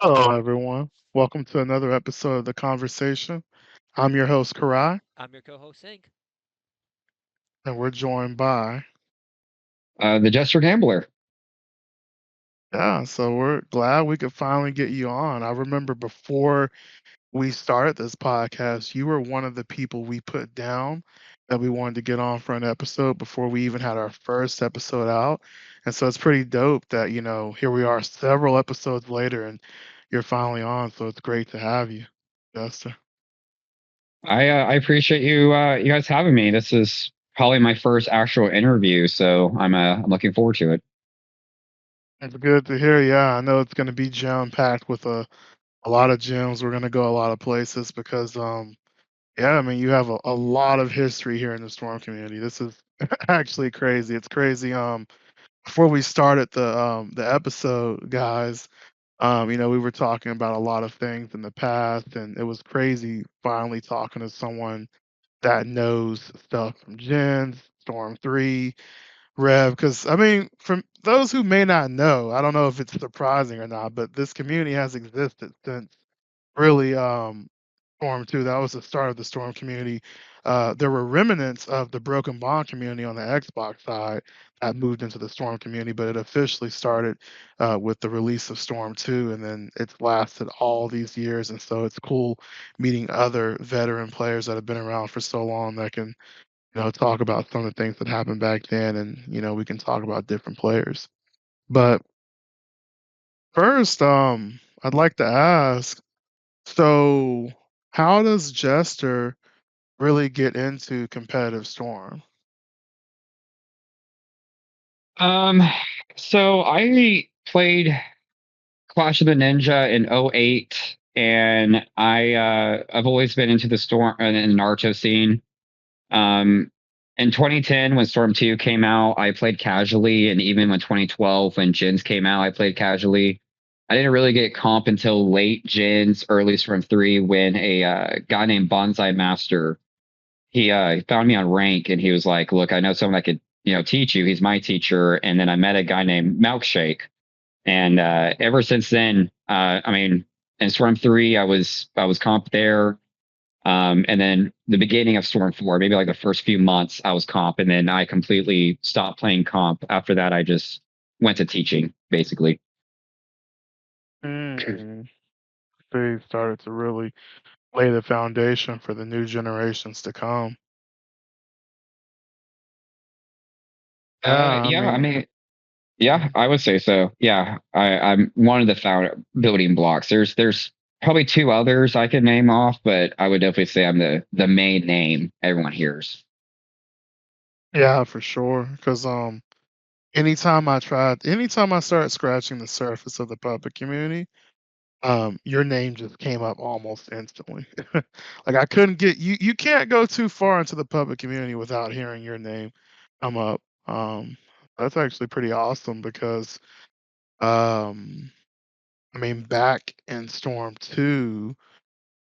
Hello, everyone. Welcome to another episode of The Conversation. I'm your host, CaRai, I'm your co-host Sink. and we're joined by, The Jester Gambler. yeah, so we're glad we could finally get you on. I remember before we started this podcast, you were one of the people we put down that we wanted to get on for an episode before we even had our first episode out. And so it's pretty dope that, here we are several episodes later and you're finally on. So it's great to have you, Jester. I appreciate you guys having me. This is probably my first actual interview, so I'm looking forward to it. It's good to hear. Yeah, I know it's going to be jam packed with a lot of gems. We're going to go a lot of places because, yeah, I mean, you have a lot of history here in the Storm community. This is actually crazy. It's crazy. Before we started the episode, guys, we were talking about a lot of things in the past, and it was crazy finally talking to someone that knows stuff from Gens, Storm 3, Rev, because I mean, from those who may not know, I don't know if it's surprising or not, but this community has existed since really Storm 2. That was the start of the Storm community. There were remnants of the Broken Bond community on the Xbox side that moved into the Storm community, but it officially started with the release of Storm 2, and then it's lasted all these years. And so it's cool meeting other veteran players that have been around for so long that can talk about some of the things that happened back then, and we can talk about different players. But first, I'd like to ask, so how does Jester really get into competitive Storm? Um, so I played Clash of the Ninja in '08, and I've always been into the Storm and the Naruto scene. Um, in 2010, when Storm 2 came out, I played casually, and even when 2012, when Gens came out, I played casually. I didn't really get comp until late Gens, early Storm 3, when a guy named Bonsai Master he found me on rank, and he was like, "Look, I know someone that could teach you. He's my teacher." And then I met a guy named Milkshake, and ever since then, I mean, in Storm 3, I was comp there. And then the beginning of Storm 4, maybe like the first few months, I was comp, and then I completely stopped playing comp. After that, I just went to teaching, basically. Mm. They started to really lay the foundation for the new generations to come. Yeah, I Yeah, I mean, mean, yeah, I would say so. Yeah, I'm one of the found building blocks. There's probably two others I could name off, but I would definitely say I'm the main name everyone hears. yeah, for sure. Because anytime I started scratching the surface of the puppet community, your name just came up almost instantly. Like I couldn't get you. You can't go too far into the puppet community without hearing your name come up. That's actually pretty awesome because, um, I mean, back in Storm 2,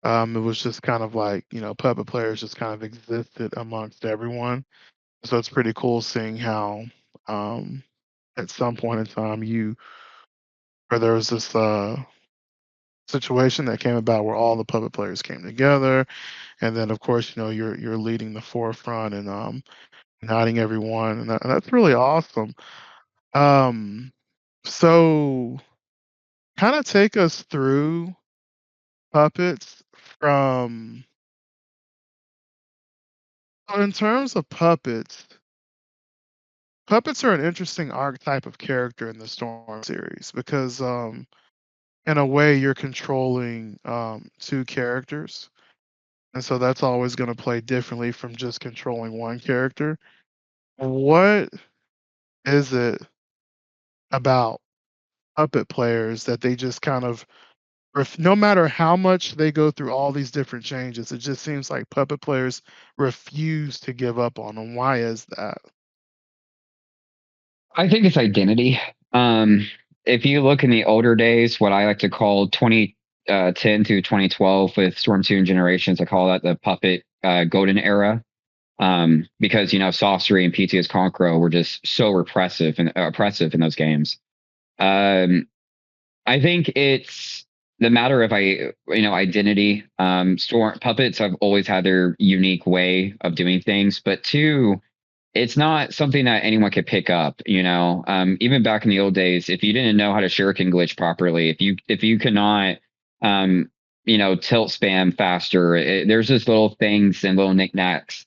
it was just kind of like puppet players just kind of existed amongst everyone. So it's pretty cool seeing how, um, at some point in time, or there was this situation that came about where all the puppet players came together, and then of course you're leading the forefront and uniting everyone, and that's really awesome. Um, so kind of take us through puppets from in terms of puppets are an interesting archetype of character in the Storm series because in a way you're controlling two characters. And so that's always going to play differently from just controlling one character. What is it about puppet players that they just kind of, no matter how much they go through all these different changes, it just seems like puppet players refuse to give up on them? Why is that? I think it's identity. If you look in the older days, what I like to call 2010 to 2012 with Storm 2 and Generations, I call that the puppet golden era. Because sorcery and PTS Conqueror were just so repressive and oppressive in those games. Um, I think it's the matter of identity. Storm puppets have always had their unique way of doing things, but two, it's not something that anyone could pick up. Even back in the old days, if you didn't know how to shuriken glitch properly, if you cannot, um, tilt spam faster, there's just little things and little knickknacks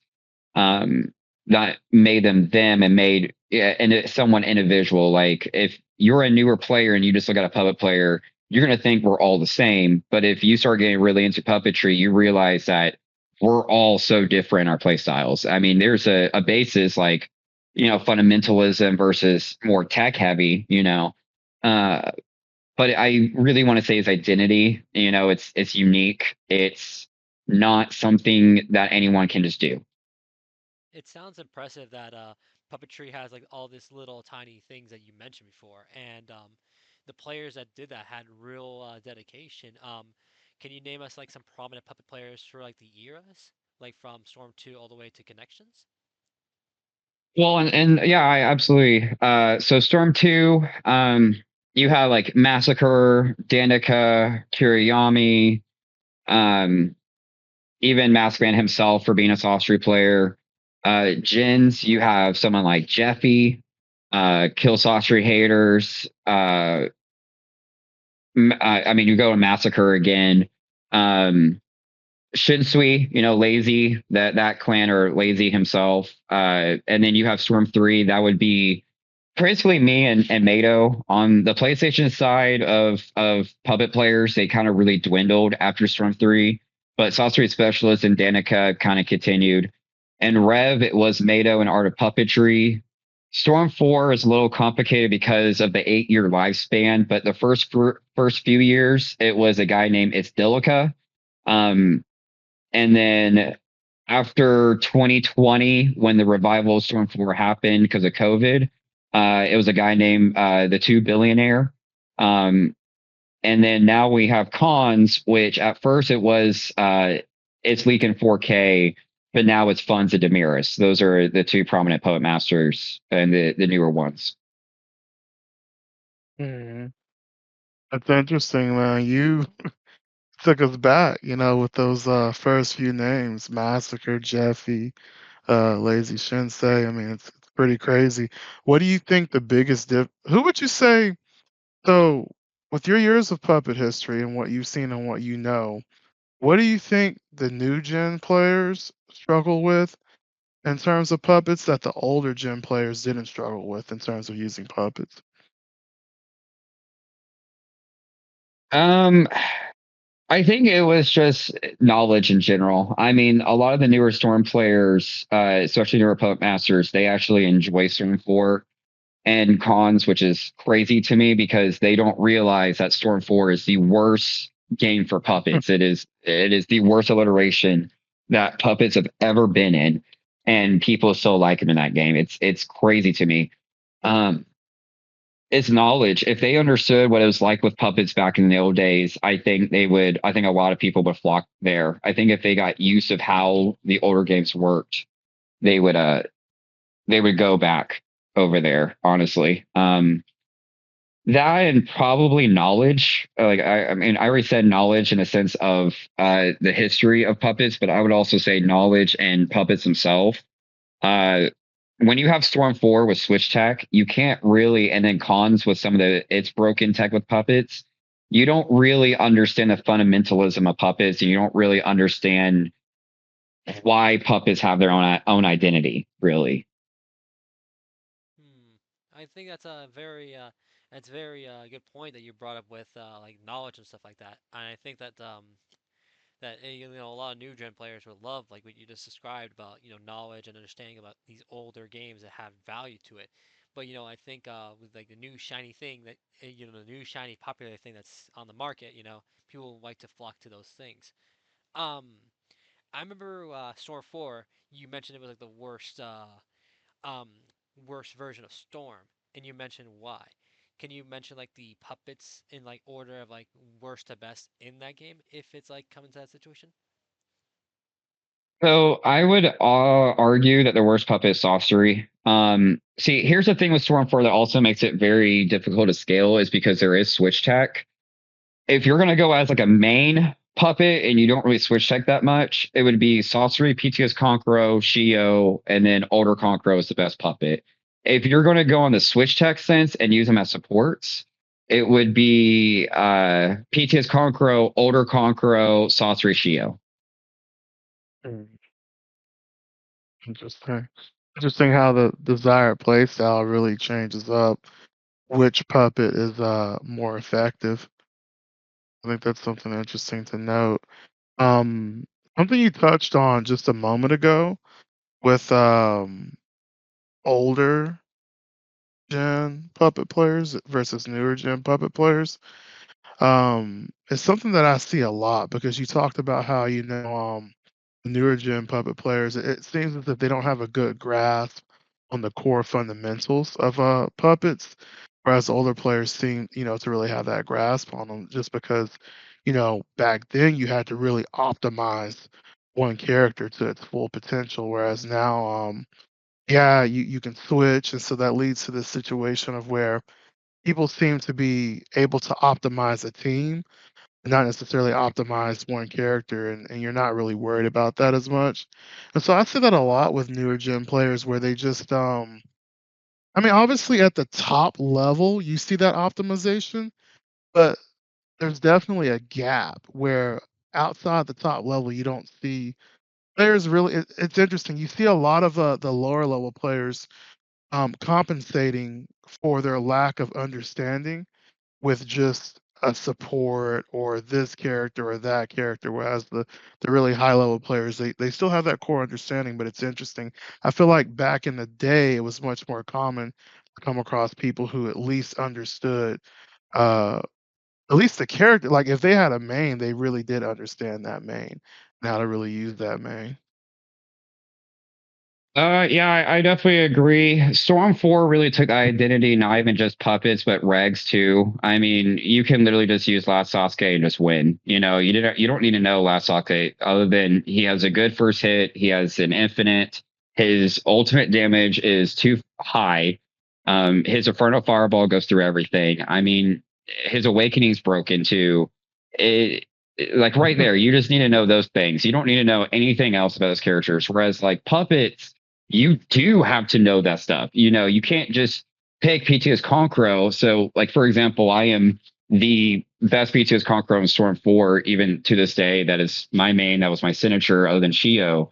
that made them and made and someone individual. Like if you're a newer player and you just look at a puppet player, you're gonna think we're all the same. But if you start getting really into puppetry, you realize that we're all so different in our play styles. I mean, there's a basis like fundamentalism versus more tech heavy. Uh, but I really want to say is identity. It's unique. It's not something that anyone can just do. It sounds impressive that puppetry has like all this little tiny things that you mentioned before, and the players that did that had real dedication. Can you name us like some prominent puppet players for like the eras, like from Storm 2 all the way to Connections? Well, and yeah, I absolutely. So Storm 2, you have like Massacre, Danica, Kiriyami, um, even Maskman himself for being a sorcery player. Jins, you have someone like Jeffy, Kill Sorcery Haters. I mean, you go to Massacre again. Um, Shinsui, Lazy, that clan or Lazy himself. And then you have Storm 3, that would be basically me and Mato. On the PlayStation side of puppet players, they kind of really dwindled after Storm 3, but Sorcery Specialist and Danica kind of continued. And Rev, it was Mato and Art of Puppetry. Storm 4 is a little complicated because of the 8-year lifespan, but the first few years, it was a guy named Dilica. Um, and then after 2020, when the revival of Storm 4 happened because of COVID, it was a guy named the Two Billionaire. Um, and then now we have Cons, which at first it's leaking 4K, but now it's Funds of Demiris. Those are the two prominent poet masters and the newer ones. Mhm. That's interesting, man. You took us back, with those first few names, Massacre, Jeffy, Lazy Shinsei. I mean, it's pretty crazy. What do you think the biggest who would you say, so with your years of puppet history and what you've seen and what you know, what do you think the new gen players struggle with in terms of puppets that the older gen players didn't struggle with in terms of using puppets? Um, I think it was just knowledge in general. I mean, a lot of the newer Storm players, especially newer Poet Masters, they actually enjoy Storm 4 and Cons, which is crazy to me because they don't realize that Storm 4 is the worst game for puppets. It is the worst alliteration that puppets have ever been in, and people still like him in that game. It's crazy to me. Um, it's knowledge. If they understood what it was like with puppets back in the old days, I think they would. I think a lot of people would flock there. I think if they got used of how the older games worked, they would they would go back over there. Honestly, that and probably knowledge. Like I mean, I already said knowledge in a sense of the history of puppets, but I would also say knowledge and puppets themselves. uh, when you have Storm 4 with Switch Tech, you can't really, and then Cons with some of its broken tech with puppets, you don't really understand the fundamentalism of puppets, and you don't really understand why puppets have their own identity, really. Hmm. I think that's very good point that you brought up with like knowledge and stuff like that. And I think that a lot of new gen players would love like what you just described about knowledge and understanding about these older games that have value to it. But I think with like the new shiny thing that the new shiny popular thing that's on the market, people like to flock to those things. Um, I remember Storm 4. You mentioned it was like the um, worst version of Storm, and you mentioned why. Can you mention like the puppets in like order of like worst to best in that game if it's like coming to that situation? So I would argue that the worst puppet is sorcery. See, here's the thing with Storm 4 that also makes it very difficult to scale is because there is Switch Tech. if you're gonna go as like a main puppet and you don't really switch tech that much, it would be Sorcery, PTS Conqueror, Shio, and then Older Conqueror is the best puppet. If you're gonna go on the switch tech sense and use them as supports, it would be PTS Conqueror, Older Conqueror, Sorcery, Shio. Hmm, interesting. Interesting how the desired playstyle really changes up which puppet is more effective. I think that's something interesting to note. Um, Something you touched on just a moment ago with older gen puppet players versus newer gen puppet players. It's something that I see a lot because you talked about how the newer gen puppet players. It seems as if they don't have a good grasp on the core fundamentals of puppets, whereas older players seem to really have that grasp on them. Just because back then you had to really optimize one character to its full potential, whereas now yeah, you can switch, and so that leads to this situation of where people seem to be able to optimize a team, not necessarily optimize one character, and you're not really worried about that as much. And so I see that a lot with newer gen players where they just I mean, obviously at the top level, you see that optimization, but there's definitely a gap where outside the top level, you don't see players really. It's interesting. You see a lot of the lower level players compensating for their lack of understanding with just a support or this character or that character, whereas the really high level players they still have that core understanding, but it's interesting. I feel like back in the day it was much more common to come across people who at least understood uh at least the character. Like if they had a main, they really did understand that main and how to really use that main. Yeah, I definitely agree. Storm 4 really took identity, not even just puppets, but regs too. I mean, you can literally just use Last Sasuke and just win. You don't need to know Last Sasuke other than he has a good first hit, he has an infinite, his ultimate damage is too high. His Inferno Fireball goes through everything. I mean, his awakening's broken too. It like right there, you just need to know those things. You don't need to know anything else about those characters. Whereas like puppets, you do have to know that stuff. You can't just pick PTS Conqueror. So, like for example, I am the best PTS Conqueror in Storm 4, even to this day. That is my main. That was my signature, other than Shio.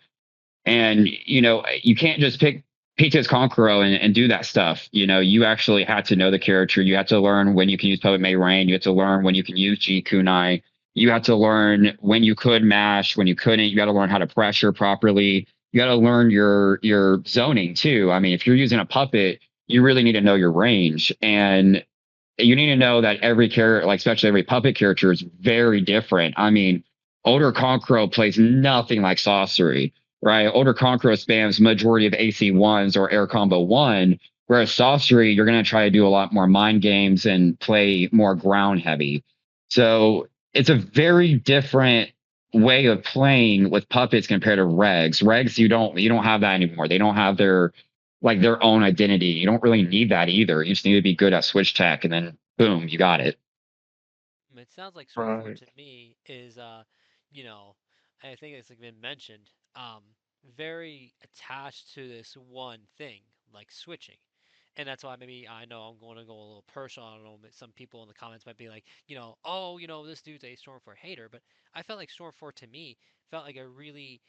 And you can't just pick PTS Conqueror and do that stuff. You actually had to know the character. You had to learn when you can use Poet May Rain. You had to learn when you can use G Kunai. You had to learn when you could mash, when you couldn't. You got to learn how to pressure properly. You got to learn your zoning too. I mean, if you're using a puppet, you really need to know your range. And you need to know that every character, like especially every puppet character, is very different. I mean, Older Conqueror plays nothing like Sorcery, right? Older Conqueror spams majority of AC ones or air combo one, whereas Sorcery, you're going to try to do a lot more mind games and play more ground heavy. So it's a very different way of playing with puppets compared to regs. Regs, you don't have that anymore. They don't have their own identity. You don't really need that either. You just need to be good at switch tech, and then boom, you got it. It sounds like Storm 4 Right. to me is, you know, I think it's like been mentioned, very attached to this one thing, like switching. And that's why maybe I know I'm going to go a little personal. I don't know, some people in the comments might be like, oh, this dude's a Storm 4 hater. But I felt like Storm 4 to me felt like a really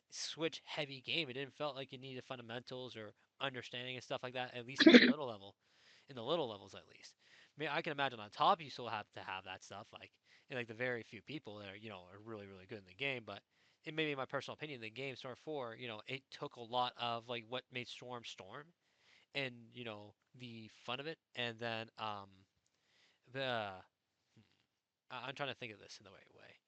switch heavy game. It didn't felt like you needed fundamentals or understanding and stuff like that, at least in the little levels at least. I mean, I can imagine on top you still have to have that stuff, like and like the very few people that are really really good in the game. But it may be my personal opinion. The game Storm 4, it took a lot of like what made Storm Storm, and the fun of it, and then the I'm trying to think of this in the right way.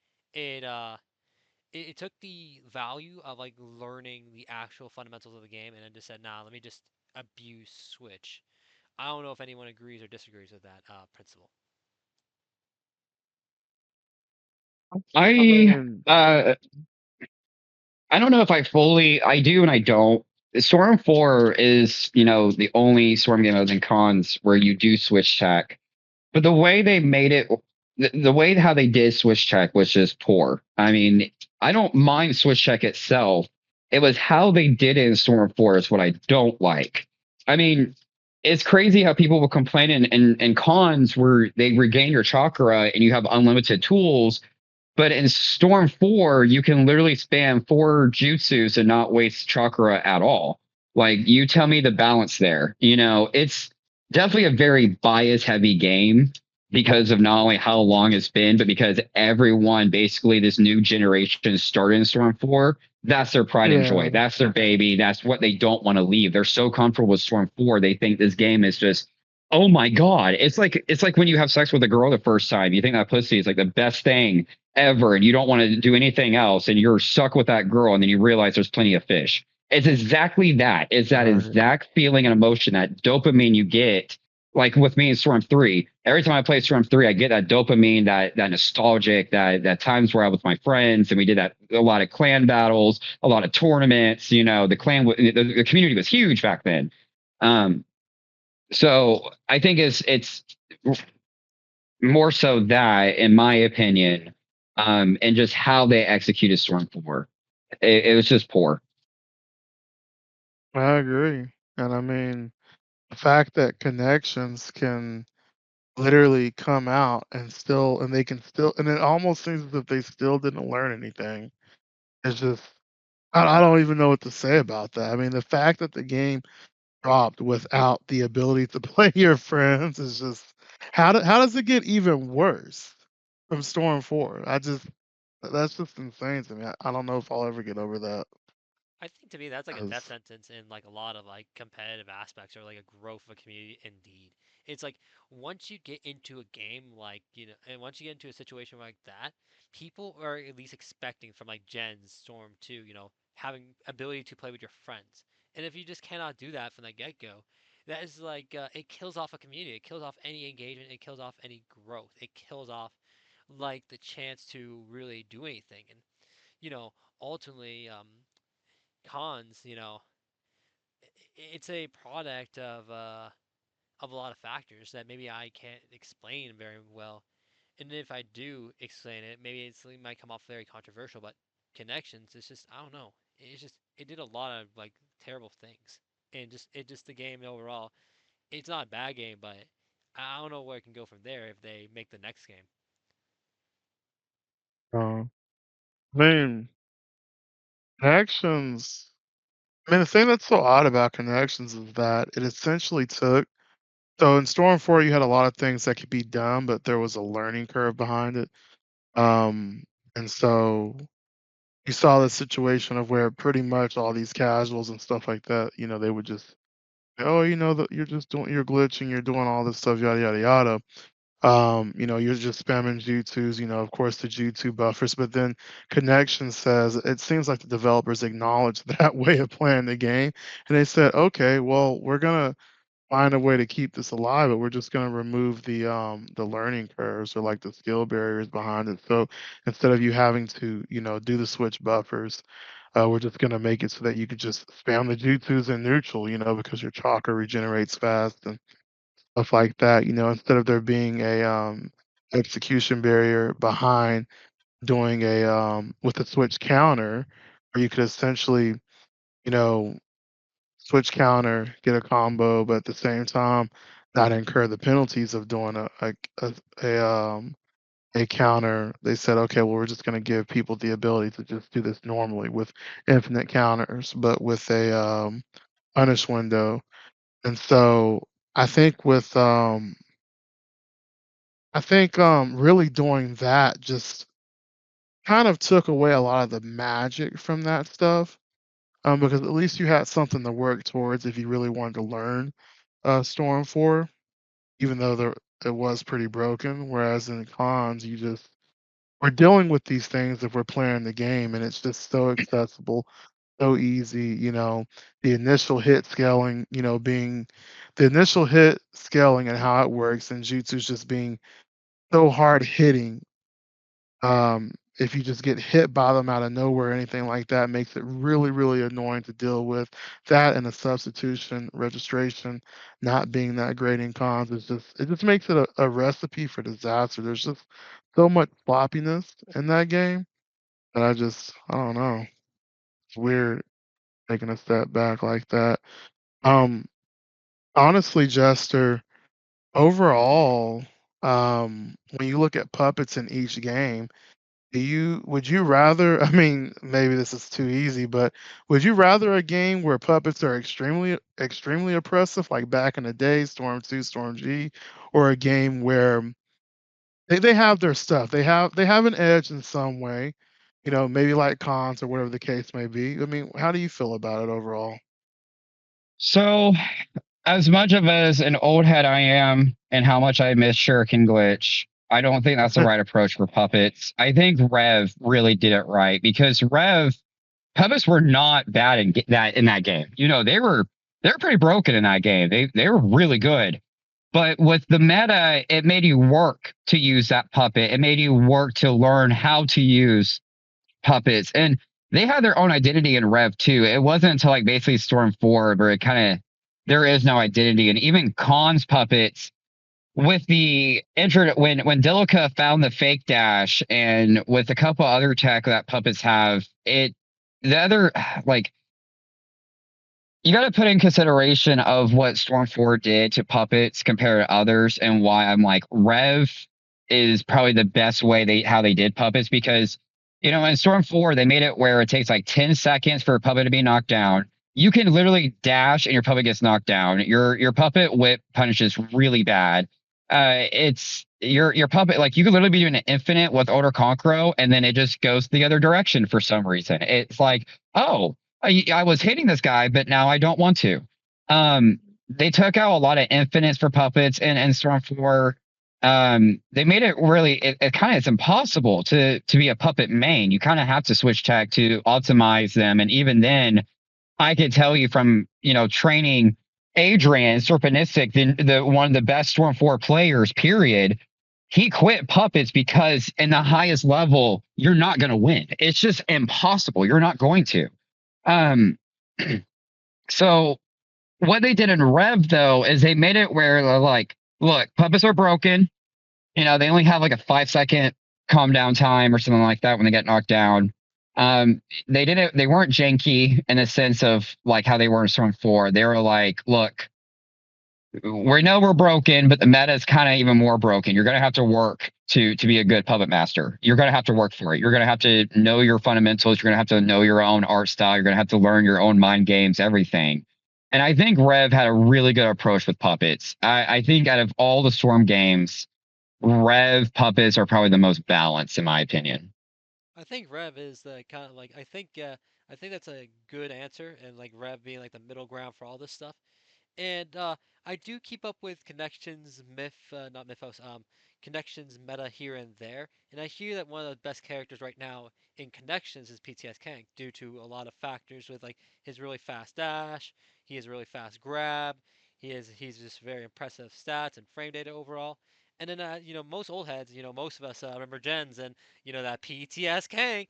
It took the value of like learning the actual fundamentals of the game and then just said, nah, let me just abuse Switch. I don't know if anyone agrees or disagrees with that principle. I I mean, uh I don't know if I do and I don't. Storm 4 is, the only Storm game other than cons where you do switch tech. But the way they made it the way how they did switch check was just poor. I mean, I don't mind switch check itself. It was how they did it in Storm 4 is what I don't like. I mean, it's crazy how people will complain in cons where they regain your chakra and you have unlimited tools, but in Storm 4, you can literally spam 4 jutsus and not waste chakra at all. Like, you tell me the balance there. It's definitely a very bias heavy game because of not only how long it's been, but because everyone, basically, this new generation started in Storm 4. That's their pride and joy. Yeah, That's their baby. That's what they don't want to leave. They're so comfortable with Storm 4. They think this game is just, oh my God. It's like when you have sex with a girl the first time. You think that pussy is like the best thing ever, and you don't want to do anything else, and you're stuck with that girl, and then you realize there's plenty of fish. It's exactly that. It's that right. exact feeling and emotion, that dopamine you get. Like with me in Storm 3, every time I play Storm 3, I get that dopamine, that nostalgic, that times where I was with my friends and we did that, a lot of clan battles, a lot of tournaments. The clan, the community was huge back then. Um, so I think it's more so that, in my opinion, and just how they executed Storm 4. It was just poor. I agree. And I mean, the fact that connections can literally come out and they can still, and it almost seems as if they still didn't learn anything. It's just, I don't even know what to say about that. I mean, the fact that the game dropped without the ability to play your friends is just, how does it get even worse from Storm 4? That's just insane to me. I don't know if I'll ever get over that. I think to me that's like a death 'Cause sentence in like a lot of like competitive aspects or like a growth of a community indeed. It's like once you get into a game like, and once you get into a situation like that, people are at least expecting from like Gen's Storm 2, having ability to play with your friends. And if you just cannot do that from the get-go, that is like it kills off a community. It kills off any engagement, it kills off any growth. It kills off like the chance to really do anything. And you know, ultimately cons, it's a product of a lot of factors that maybe I can't explain very well. And if I do explain it, maybe it might come off very controversial. But connections, it's just I don't know. It did a lot of like terrible things, and just the game overall. It's not a bad game, but I don't know where it can go from there if they make the next game. I mean, connections. I mean, the thing that's so odd about connections is that it essentially took. So in Storm 4, you had a lot of things that could be done, but there was a learning curve behind it. Um, and so you saw the situation of where pretty much all these casuals and stuff like that, they would just, oh, that you're glitching, you're doing all this stuff, yada yada yada. You're just spamming G2s, of course the G2 buffers, but then Connection says it seems like the developers acknowledge that way of playing the game. And they said, okay, well, we're gonna find a way to keep this alive, but we're just gonna remove the learning curves or like the skill barriers behind it. So instead of you having to, do the switch buffers, we're just gonna make it so that you could just spam the G2s in neutral, because your chakra regenerates fast and stuff like that, instead of there being a execution barrier behind doing a with a switch counter, where you could essentially, you know, switch counter, get a combo, but at the same time not incur the penalties of doing a counter. They said, okay, well, we're just going to give people the ability to just do this normally with infinite counters, but with a punish window. And so I think with really doing that just kind of took away a lot of the magic from that stuff, because at least you had something to work towards if you really wanted to learn, Storm 4, even though it was pretty broken, whereas in cons, we're dealing with these things if we're playing the game, and it's just so accessible, so easy, the initial hit scaling, being the initial hit scaling and how it works, and Jutsu's just being so hard hitting If you just get hit by them out of nowhere or anything like that, makes it really, really annoying to deal with. That and the substitution registration not being that great in cons is just it just makes it a recipe for disaster. There's just so much sloppiness in that game that I don't know. It's weird taking a step back like that. Um, Honestly, Jester, overall, when you look at puppets in each game, would you rather, I mean, maybe this is too easy, but would you rather a game where puppets are extremely oppressive, like back in the day, Storm 2, Storm G, or a game where they have their stuff. They have an edge in some way, maybe like cons or whatever the case may be. I mean, how do you feel about it overall? So, as much of as an old head I am, and how much I miss Shuriken Glitch, I don't think that's the right approach for puppets. I think Rev really did it right because Rev puppets were not bad in that game. They were pretty broken in that game. They were really good. But with the meta, it made you work to use that puppet. It made you work to learn how to use puppets. And they had their own identity in Rev too. It wasn't until like basically Storm 4 where it kind of there is no identity. And even Khan's puppets with the intro when Dilica found the fake dash and with a couple other tech that puppets have, the other like you got to put in consideration of what Storm 4 did to puppets compared to others and why I'm like Rev is probably the best way how they did puppets because in Storm 4 they made it where it takes like 10 seconds for a puppet to be knocked down. You can literally dash and your puppet gets knocked down. Your puppet whip punishes really bad. It's your puppet like you could literally be doing an infinite with Order Conqueror and then it just goes the other direction for some reason. It's like, oh, I was hitting this guy, but now I don't want to. They took out a lot of infinites for puppets and Storm 4. They made it really it's impossible to be a puppet main. You kind of have to switch tech to optimize them. And even then, I could tell you from training Adrian Serpanistic, the one of the best Storm 4 players, period. He quit puppets because in the highest level, you're not going to win. It's just impossible. You're not going to. Um, so what they did in Rev though is they made it where they're like, look, puppets are broken. They only have like a 5-second calm down time or something like that when they get knocked down. They didn't. They weren't janky in the sense of like how they were in Storm 4. They were like, look, we know we're broken, but the meta is kind of even more broken. You're gonna have to work to be a good puppet master. You're gonna have to work for it. You're gonna have to know your fundamentals. You're gonna have to know your own art style. You're gonna have to learn your own mind games, everything. And I think Rev had a really good approach with puppets. I think out of all the Storm games, Rev puppets are probably the most balanced, in my opinion. I think Rev is the kind of like I think that's a good answer, and like Rev being like the middle ground for all this stuff. And I do keep up with connections, not mythos, connections meta here and there. And I hear that one of the best characters right now in connections is PTS Kank due to a lot of factors with like his really fast dash, he has a really fast grab, he's just very impressive stats and frame data overall. And then most old heads, most of us remember gens and that PTS Kank,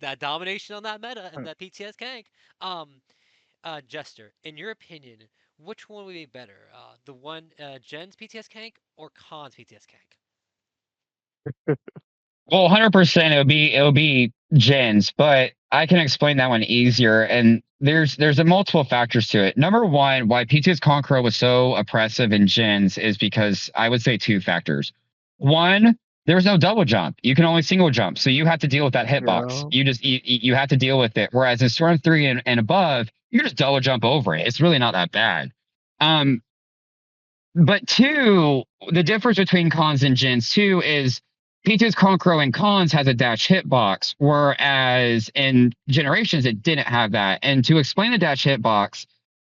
that domination on that meta and that PTS Kank. Um, Jester, in your opinion, which one would be better? The one Jen's PTS Kank or Khan's PTS Kank? Well, 100% it would be gens, but I can explain that one easier. And there's a multiple factors to it. Number one, why PTS Conqueror was so oppressive in gens is because I would say two factors. One, there was no double jump. You can only single jump, so you have to deal with that hitbox. Yeah. You have to deal with it. Whereas in Storm 3 and above, you just double jump over it. It's really not that bad. Um, but two, the difference between cons and gens too is Peaches Conqueror and cons has a dash hitbox, whereas in generations it didn't have that. And to explain the dash hitbox,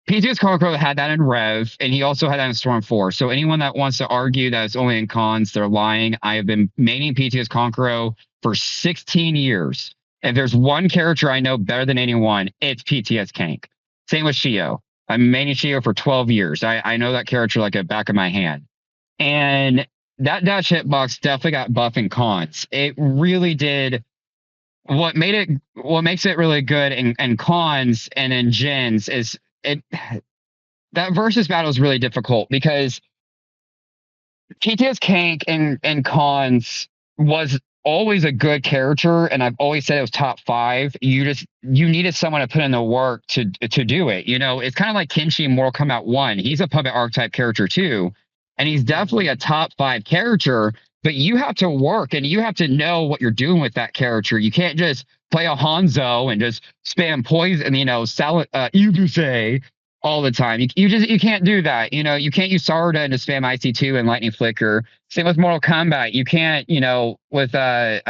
Peaches Conqueror had that in Rev, and he also had that in Storm 4. So anyone that wants to argue that it's only in cons, they're lying. I have been maining Peaches Conqueror for 16 years. If there's one character I know better than anyone, it's PTS Kank. Same with Shio. I'm maining Shio for 12 years. I know that character like a back of my hand. And that dash hitbox definitely got buff and cons. It really did. What makes it really good in cons and in gens is it that versus battle is really difficult because PTS Kank and cons was always a good character, and I've always said it was top 5. You needed someone to put in the work to do it. You know, it's kind of like Kenshi in Mortal Kombat 1. He's a puppet archetype character too, and he's definitely a top 5 character. But you have to work and you have to know what you're doing with that character. You can't just play a Hanzo and just spam poison, salad, you say all the time. You can't do that. You know, you can't use Sarda and just spam IC2 and Lightning Flicker. Same with Mortal Kombat. You can't, with I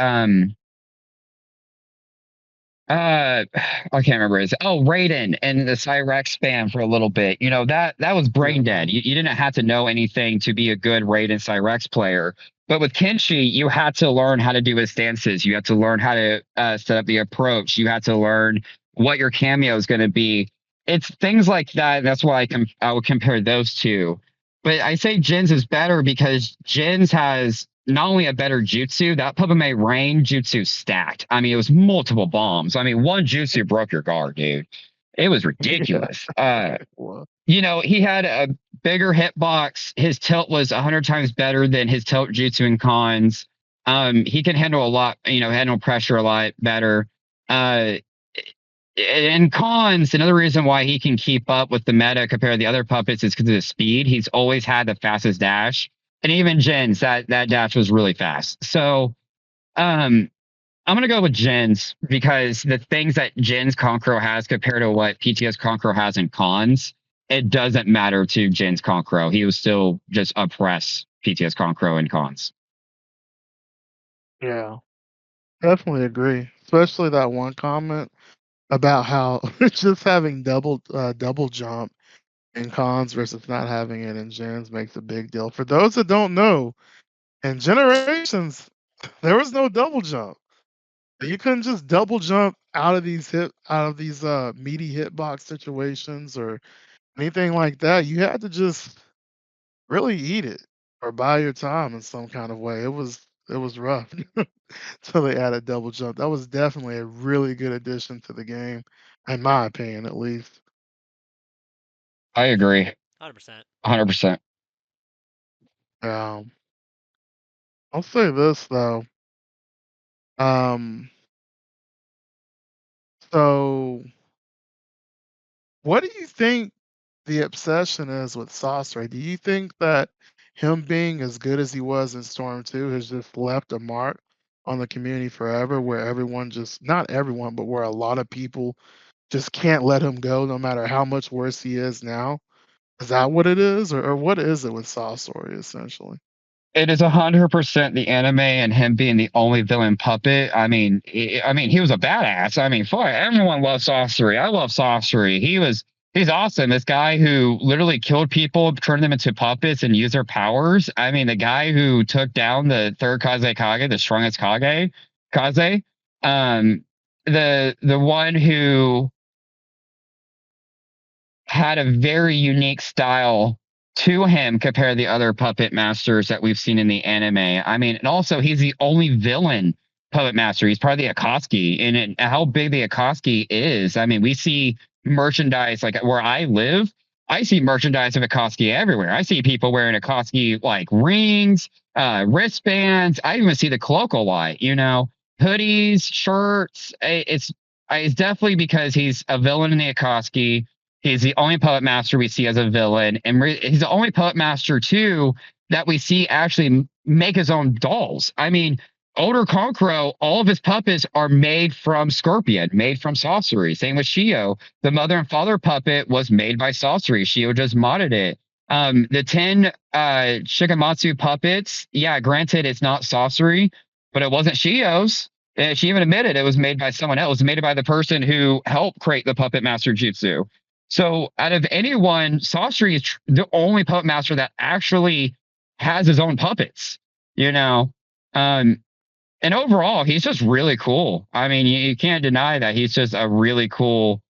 can't remember his. Oh, Raiden and the Cyrex spam for a little bit. You know, that was brain dead. You didn't have to know anything to be a good Raiden Cyrex player. But with Kenshi, you had to learn how to do his stances. You had to learn how to set up the approach. You had to learn what your cameo is going to be. It's things like that. That's why I would compare those two. But I say Jins is better because Jins has not only a better jutsu, that Puppet May Rain jutsu stacked. I mean, it was multiple bombs. I mean, one jutsu broke your guard, dude. It was ridiculous. He had a bigger hitbox. His tilt was 100 times better than his tilt jutsu in cons. He can handle a lot, handle pressure a lot better. In cons, another reason why he can keep up with the meta compared to the other puppets is because of his speed. He's always had the fastest dash. And even Jins, that dash was really fast. So I'm gonna go with Jins because the things that Jins Conqueror has compared to what PTS Conqueror has in cons, it doesn't matter to Jins Conqueror. He was still just oppress PTS Conqueror in cons. Yeah, definitely agree. Especially that one comment about how just having double jump in cons versus not having it in gens makes a big deal. For those that don't know, in generations, there was no double jump. You couldn't just double jump out of these meaty hitbox situations or anything like that. You had to just really eat it or buy your time in some kind of way. It was rough till they added double jump. That was definitely a really good addition to the game, in my opinion, at least. I agree. 100%. 100%. Um, I'll say this though. Um, so what do you think the obsession is with Saucer? Do you think that him being as good as he was in Storm 2 has just left a mark on the community forever where everyone just not everyone, but where a lot of people just can't let him go no matter how much worse he is now? Is that what it is? Or what is it with Saucer essentially? It is 100% the anime and him being the only villain puppet. I mean, he was a badass. I mean, fuck, everyone loves sorcery. I love sorcery. He's awesome. This guy who literally killed people, turned them into puppets, and used their powers. I mean, the guy who took down the third Kage, the strongest Kaze, the one who had a very unique style to him compared to the other puppet masters that we've seen in the anime. I mean, and also he's the only villain puppet master. He's part of the Akatsuki, and how big the Akatsuki is. I mean, we see merchandise like where I live. I see merchandise of Akatsuki everywhere. I see people wearing Akatsuki like rings, wristbands. I even see the Cloak a lot. Hoodies, shirts. It's definitely because he's a villain in the Akatsuki. He's the only puppet master we see as a villain, and he's the only puppet master too that we see actually make his own dolls. I mean, Older Conqueror, all of his puppets are made from Scorpion, made from sorcery. Same with Shio. The mother and father puppet was made by sorcery. Shio just modded it. The 10 Shikamatsu puppets, yeah, granted, it's not sorcery, but it wasn't Shio's. She even admitted it was made by someone else. It was made by the person who helped create the puppet master jutsu. So out of anyone, Sasori is the only puppet master that actually has his own puppets, you know? And overall, he's just really cool. I mean, you can't deny that he's just a really cool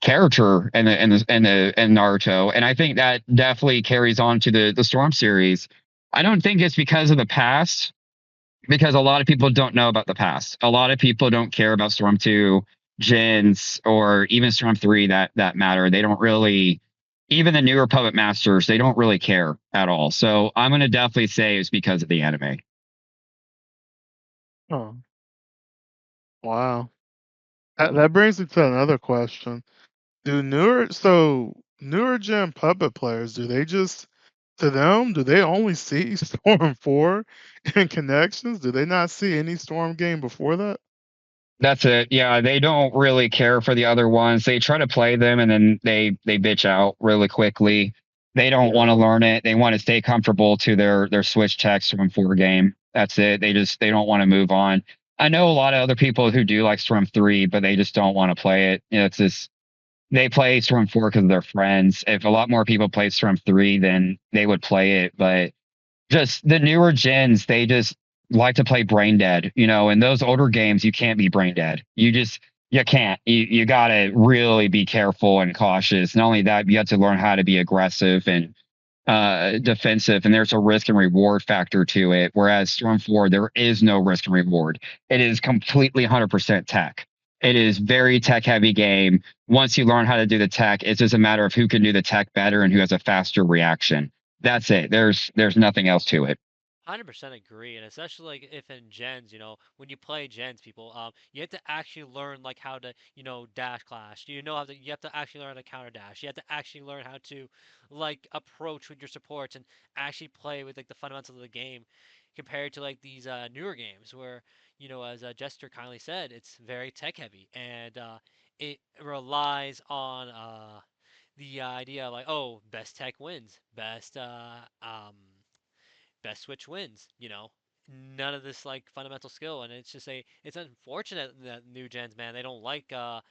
character in Naruto. And I think that definitely carries on to the Storm series. I don't think it's because of the past, because a lot of people don't know about the past. A lot of people don't care about Storm 2, Gens, or even Storm 3 that matter. They don't really, even the newer Puppet Masters, they don't really care at all. So I'm going to definitely say it's because of the anime. Oh, wow. That brings me to another question. Do newer gen puppet players, do they just to them, do they only see Storm 4 and Connections? Do they not see any Storm game before that? That's it. Yeah, they don't really care for the other ones. They try to play them and then they bitch out really quickly. They don't want to Yeah. learn it. They want to stay comfortable to their Switch text from 4 game. That's it. They don't want to move on. I know a lot of other people who do like Storm 3, but they just don't want to play it. You know, it's just they play Storm 4 because of their friends. If a lot more people played Storm 3, then they would play it. But just the newer gens, they just like to play brain dead. You know, in those older games, you can't be brain dead. You can't. You gotta really be careful and cautious. Not only that, you have to learn how to be aggressive and defensive, and there's a risk and reward factor to it. Whereas Storm 4, there is no risk and reward. It is completely 100% tech. It is very tech heavy game. Once you learn how to do the tech, it's just a matter of who can do the tech better and who has a faster reaction. That's it. There's nothing else to it. 100% agree, and especially like if in gens, when you play gens, people, you have to actually learn like how to, dash clash. You have to actually learn how to counter dash. You have to actually learn how to, like, approach with your supports and actually play with like the fundamentals of the game, compared to like these newer games where, as Jester kindly said, it's very tech heavy and it relies on the idea like, oh, best tech wins, best switch wins. None of this like fundamental skill, and it's unfortunate that new gens, man, they don't like them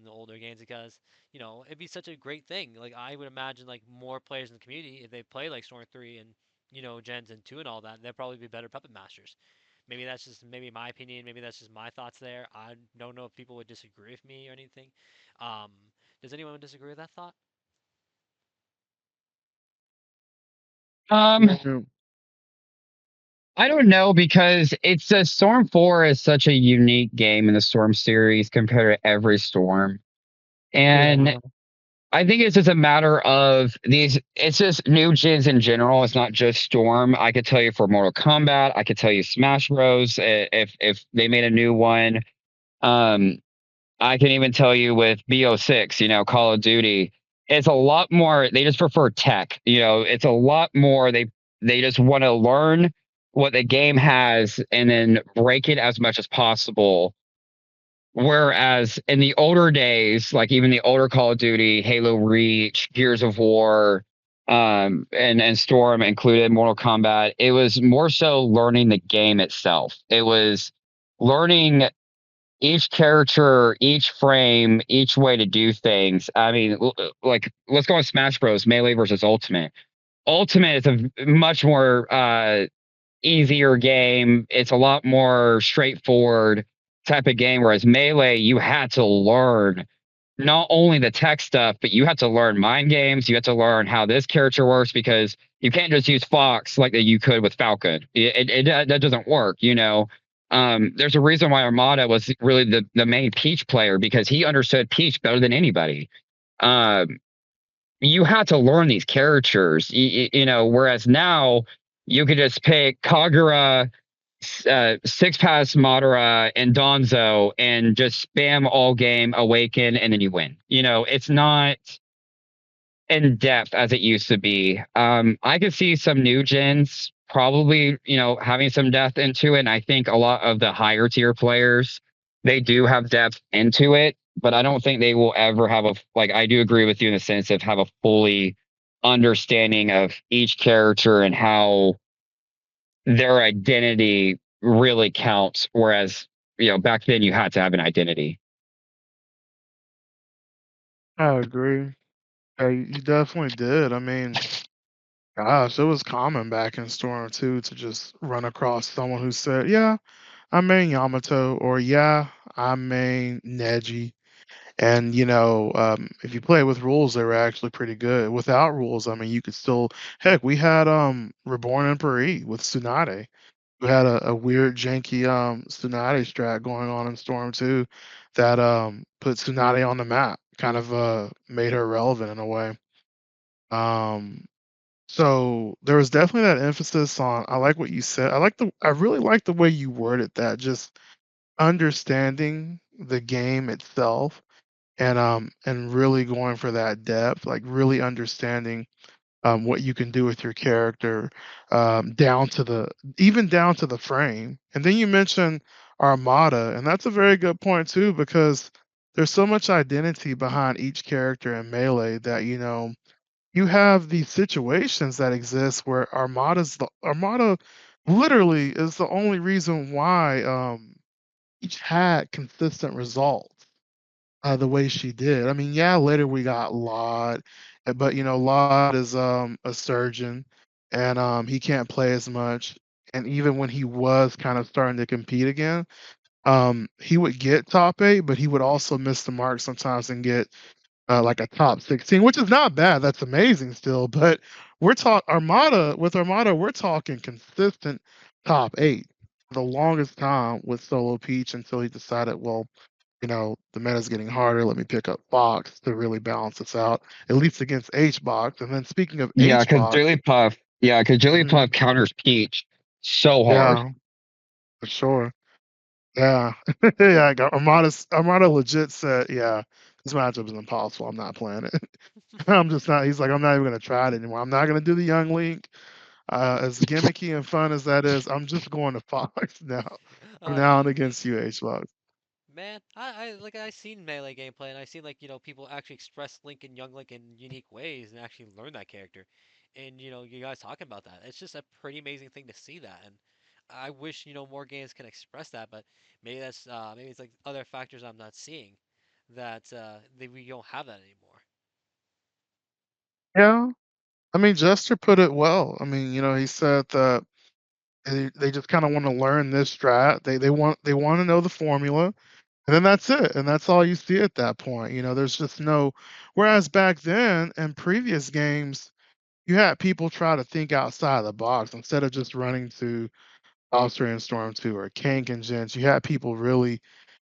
the older games because it'd be such a great thing. Like I would imagine like more players in the community if they play like Storm 3 and gens and 2 and all that, they'd probably be better puppet masters. Maybe that's just maybe my opinion. Maybe that's just my thoughts there. I don't know if people would disagree with me or anything. Um, does anyone disagree with that thought? Um, Yeah. I don't know because it's a Storm 4 is such a unique game in the Storm series compared to every Storm. And Yeah. I think it's just a matter of these. It's just new gens in general. It's not just Storm. I could tell you for Mortal Kombat. I could tell you Smash Bros. If they made a new one. Um, I can even tell you with BO6. Call of Duty. It's a lot more. They just prefer tech. It's a lot more. They just want to learn what the game has and then break it as much as possible. Whereas in the older days, like even the older Call of Duty, Halo Reach, Gears of War, and Storm included Mortal Kombat, it was more so learning the game itself. It was learning each character, each frame, each way to do things. I mean, like let's go on Smash Bros. Melee versus Ultimate. Ultimate is a much more easier game. It's a lot more straightforward type of game. Whereas Melee, you had to learn not only the tech stuff, but you had to learn mind games. You had to learn how this character works because you can't just use Fox like that you could with Falcon. That doesn't work. There's a reason why Armada was really the main Peach player because he understood Peach better than anybody. Um, you had to learn these characters, whereas now you could just pick Kagura, Six Pass Madara, and Donzo and just spam all game, awaken, and then you win. It's not in depth as it used to be. I could see some new gens probably, having some depth into it. And I think a lot of the higher tier players, they do have depth into it, but I don't think they will ever have like, I do agree with you in the sense of have a fully understanding of each character and how their identity really counts. Whereas, back then you had to have an identity. I agree. You definitely did. I mean, gosh, it was common back in Storm 2 to just run across someone who said, "Yeah, I main Yamato," or "Yeah, I main Neji." And if you play with rules, they were actually pretty good. Without rules, I mean, you could still heck. We had Reborn Emperor E with Tsunade, who had a weird janky Tsunade strat going on in Storm 2 that put Tsunade on the map, kind of made her relevant in a way. Um, so there was definitely that emphasis on. I like what you said. I really like the way you worded that. Just understanding the game itself and really going for that depth, like really understanding what you can do with your character, down to the even down to the frame. And then you mentioned Armada, and that's a very good point too, because there's so much identity behind each character in Melee that you have these situations that exist where Armada literally is the only reason why each had consistent results the way she did. I mean, yeah, later we got Laud, but Laud is a surgeon, and he can't play as much. And even when he was kind of starting to compete again, he would get top 8, but he would also miss the mark sometimes and get like a top 16, which is not bad. That's amazing still. But we're talking Armada, we're talking consistent top 8 the longest time with Solo Peach until he decided, well, the meta's getting harder. Let me pick up Box to really balance this out, at least against H Box. And then speaking of Yeah, H because Box, Jigglypuff, yeah, because mhm, Jigglypuff counters Peach so hard. yeah, for sure. Yeah. Yeah, I got Armada legit said, yeah, this matchup is impossible. I'm not playing it. I'm just not. He's like, I'm not even gonna try it anymore. I'm not gonna do the Young Link. As gimmicky and fun as that is, I'm just going to Fox now. From Oh now man, on against you, H Box. man, I seen melee gameplay and I seen like people actually express Link and Young Link in unique ways and actually learn that character, and you guys talking about that. It's just a pretty amazing thing to see that, and I wish more games can express that, but maybe it's like other factors I'm not seeing that we don't have that anymore. Yeah. I mean, Jester put it well. I mean, he said that they just kind of want to learn this strat. They want to know the formula, and then that's it. And that's all you see at that point. There's just no. Whereas back then in previous games, you had people try to think outside the box instead of just running to Austrian Storm 2 or Kank and Gents. You had people really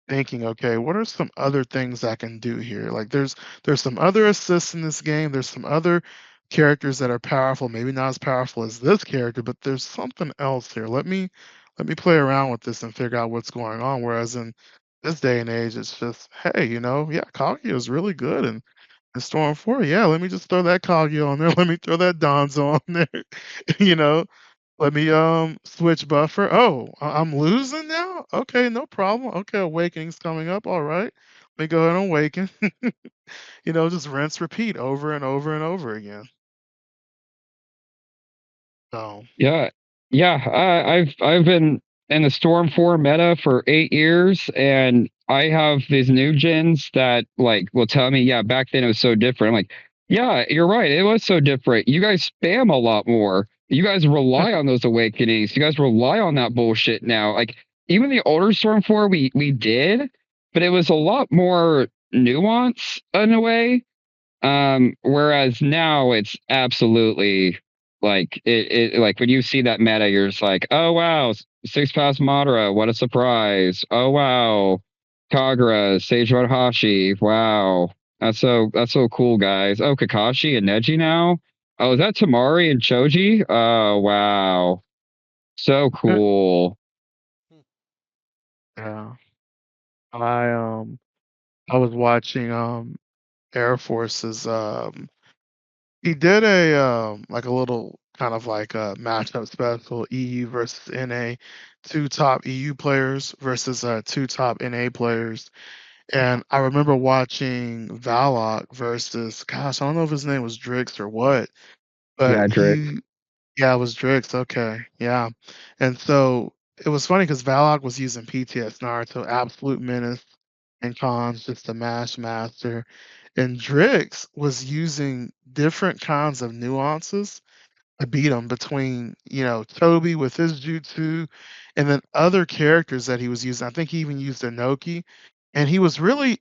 thinking, okay, what are some other things I can do here? Like there's some other assists in this game. There's some other characters that are powerful, maybe not as powerful as this character, but there's something else here. Let me play around with this and figure out what's going on. Whereas in this day and age, it's just, hey, yeah, Kaguya is really good and Storm 4, yeah, let me just throw that Kaguya on there. Let me throw that Donzo on there. you know, let me switch buffer. Oh, I'm losing now? Okay, no problem. Okay, awakening's coming up. All right. Let me go ahead and awaken. Just rinse repeat over and over and over again. So Yeah, yeah. I've been in the Storm 4 meta for 8 years, and I have these new gens that like will tell me, yeah, back then it was so different. I'm like, yeah, you're right. It was so different. You guys spam a lot more. You guys rely on those awakenings. You guys rely on that bullshit now. Like even the older Storm 4 we did, but it was a lot more nuance in a way. Whereas now it's absolutely like it like when you see that meta, you're just like, oh wow, six pass Madara, what a surprise. Oh wow, Kagura, Sage Hashi, wow. That's so cool, guys. Oh, Kakashi and Neji now. Oh, is that Tamari and Choji? Oh wow. So cool. Hmm. yeah, I I was watching Air Force's he did a like a little kind of like a matchup special EU versus NA, two top EU players versus two top NA players. And I remember watching Valok versus, gosh, I don't know if his name was Drix or what, but Yeah, Drake. yeah, it was Drix. Okay, yeah. And so it was funny because Valok was using PTS Naruto, Absolute Menace, and Cons, just a mash master. And Drix was using different kinds of nuances to beat him between, Toby with his jutsu and then other characters that he was using. I think he even used Inoki. And he was really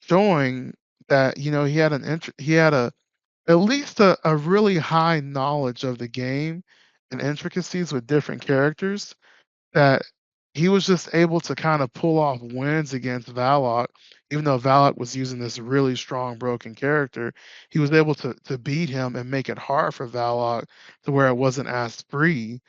showing that he had he had a at least a really high knowledge of the game and intricacies with different characters that he was just able to kind of pull off wins against Valak, even though Valak was using this really strong broken character. He was able to beat him and make it hard for Valak to where it wasn't as free,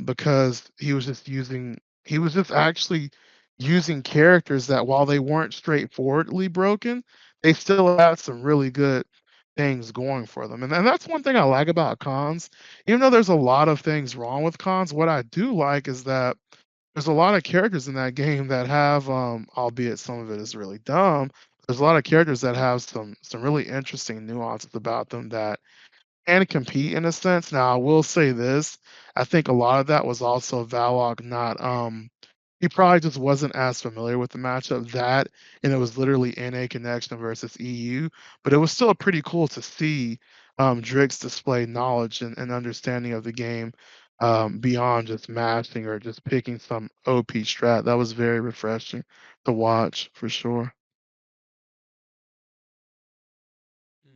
because he was just actually using characters that while they weren't straightforwardly broken, they still had some really good things going for them. And that's one thing I like about cons. Even though there's a lot of things wrong with cons, what I do like is that there's a lot of characters in that game that have, albeit some of it is really dumb, there's a lot of characters that have some really interesting nuances about them that can compete in a sense. Now, I will say this, I think a lot of that was also Valog not, he probably just wasn't as familiar with the matchup that, and it was literally NA Connection versus EU, but it was still pretty cool to see Drix display knowledge and understanding of the game, beyond just mashing or just picking some OP strat. That was very refreshing to watch for sure.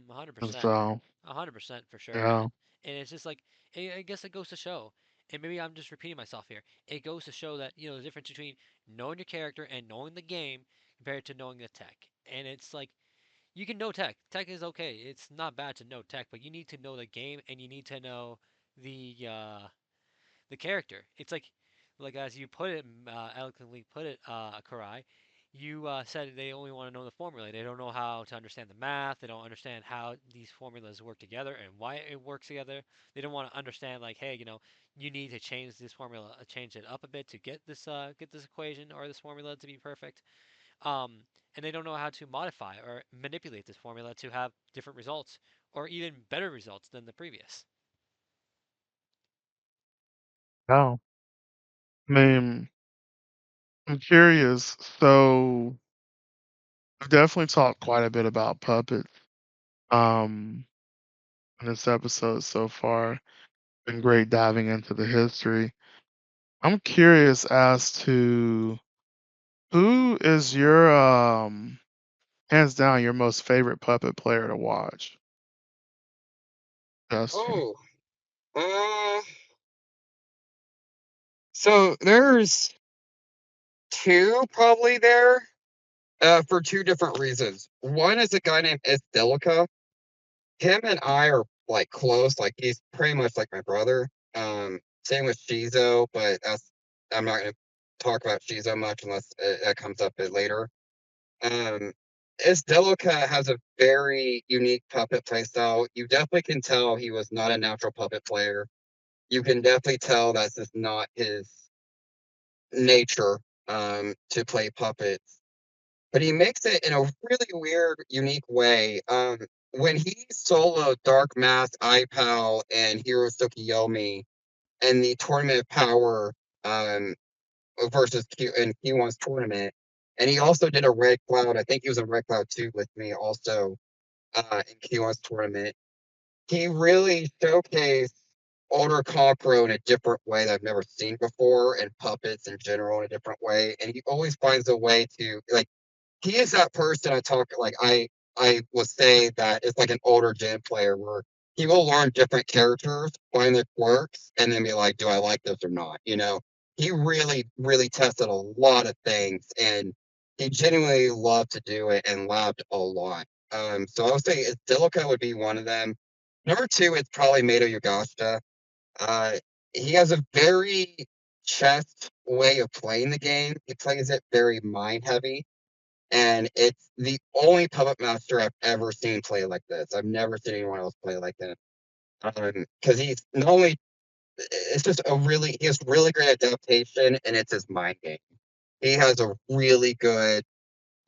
100%. So, 100% for sure, man. yeah. And it's just like, I guess it goes to show, and maybe I'm just repeating myself here. It goes to show that the difference between knowing your character and knowing the game compared to knowing the tech. And it's like you can know tech. Tech is okay. It's not bad to know tech, but you need to know the game and you need to know the the character. It's like as you put it, eloquently put it, CaRai. You said they only want to know the formula. They don't know how to understand the math. They don't understand how these formulas work together and why it works together. They don't want to understand like, hey, you need to change this formula, change it up a bit to get this equation or this formula to be perfect. Um, and they don't know how to modify or manipulate this formula to have different results or even better results than the previous. Oh, I mean, I'm curious. So, I've definitely talked quite a bit about puppets um, in this episode so far. Been great diving into the history. I'm curious as to who is your hands down your most favorite puppet player to watch, Jester. Oh, uh, so there's two probably there, for two different reasons. One is a guy named Delica. Him and I are like close, like he's pretty much like my brother. Same with Shizo, but I'm not gonna talk about Shizo much unless that comes up later. Um, Delica has a very unique puppet playstyle. You definitely can tell he was not a natural puppet player. You can definitely tell that's just not his nature, to play puppets. But he makes it in a really weird, unique way. When he soloed Dark Mask, iPal, and Hero Tsukiyomi in the Tournament of Power, um, versus Q1's tournament, and he also did a Red Cloud. I think he was a Red Cloud 2 with me also, in Q1's tournament. He really showcased older Compro in a different way that I've never seen before, and puppets in general in a different way. And he always finds a way to like he is that person I talk like I will say that it's like an older gen player where he will learn different characters, find their quirks, and then be like, do I like this or not? He really, really tested a lot of things and he genuinely loved to do it and laughed a lot. So I would say Delica would be one of them. Number two is probably Mato Yagashita. Uh, he has a very chess way of playing the game. He plays it very mind heavy, and it's the only puppet master I've ever seen play like this. I've never seen anyone else play like that. Because he's not only it's just he has really great adaptation, and it's his mind game. He has a really good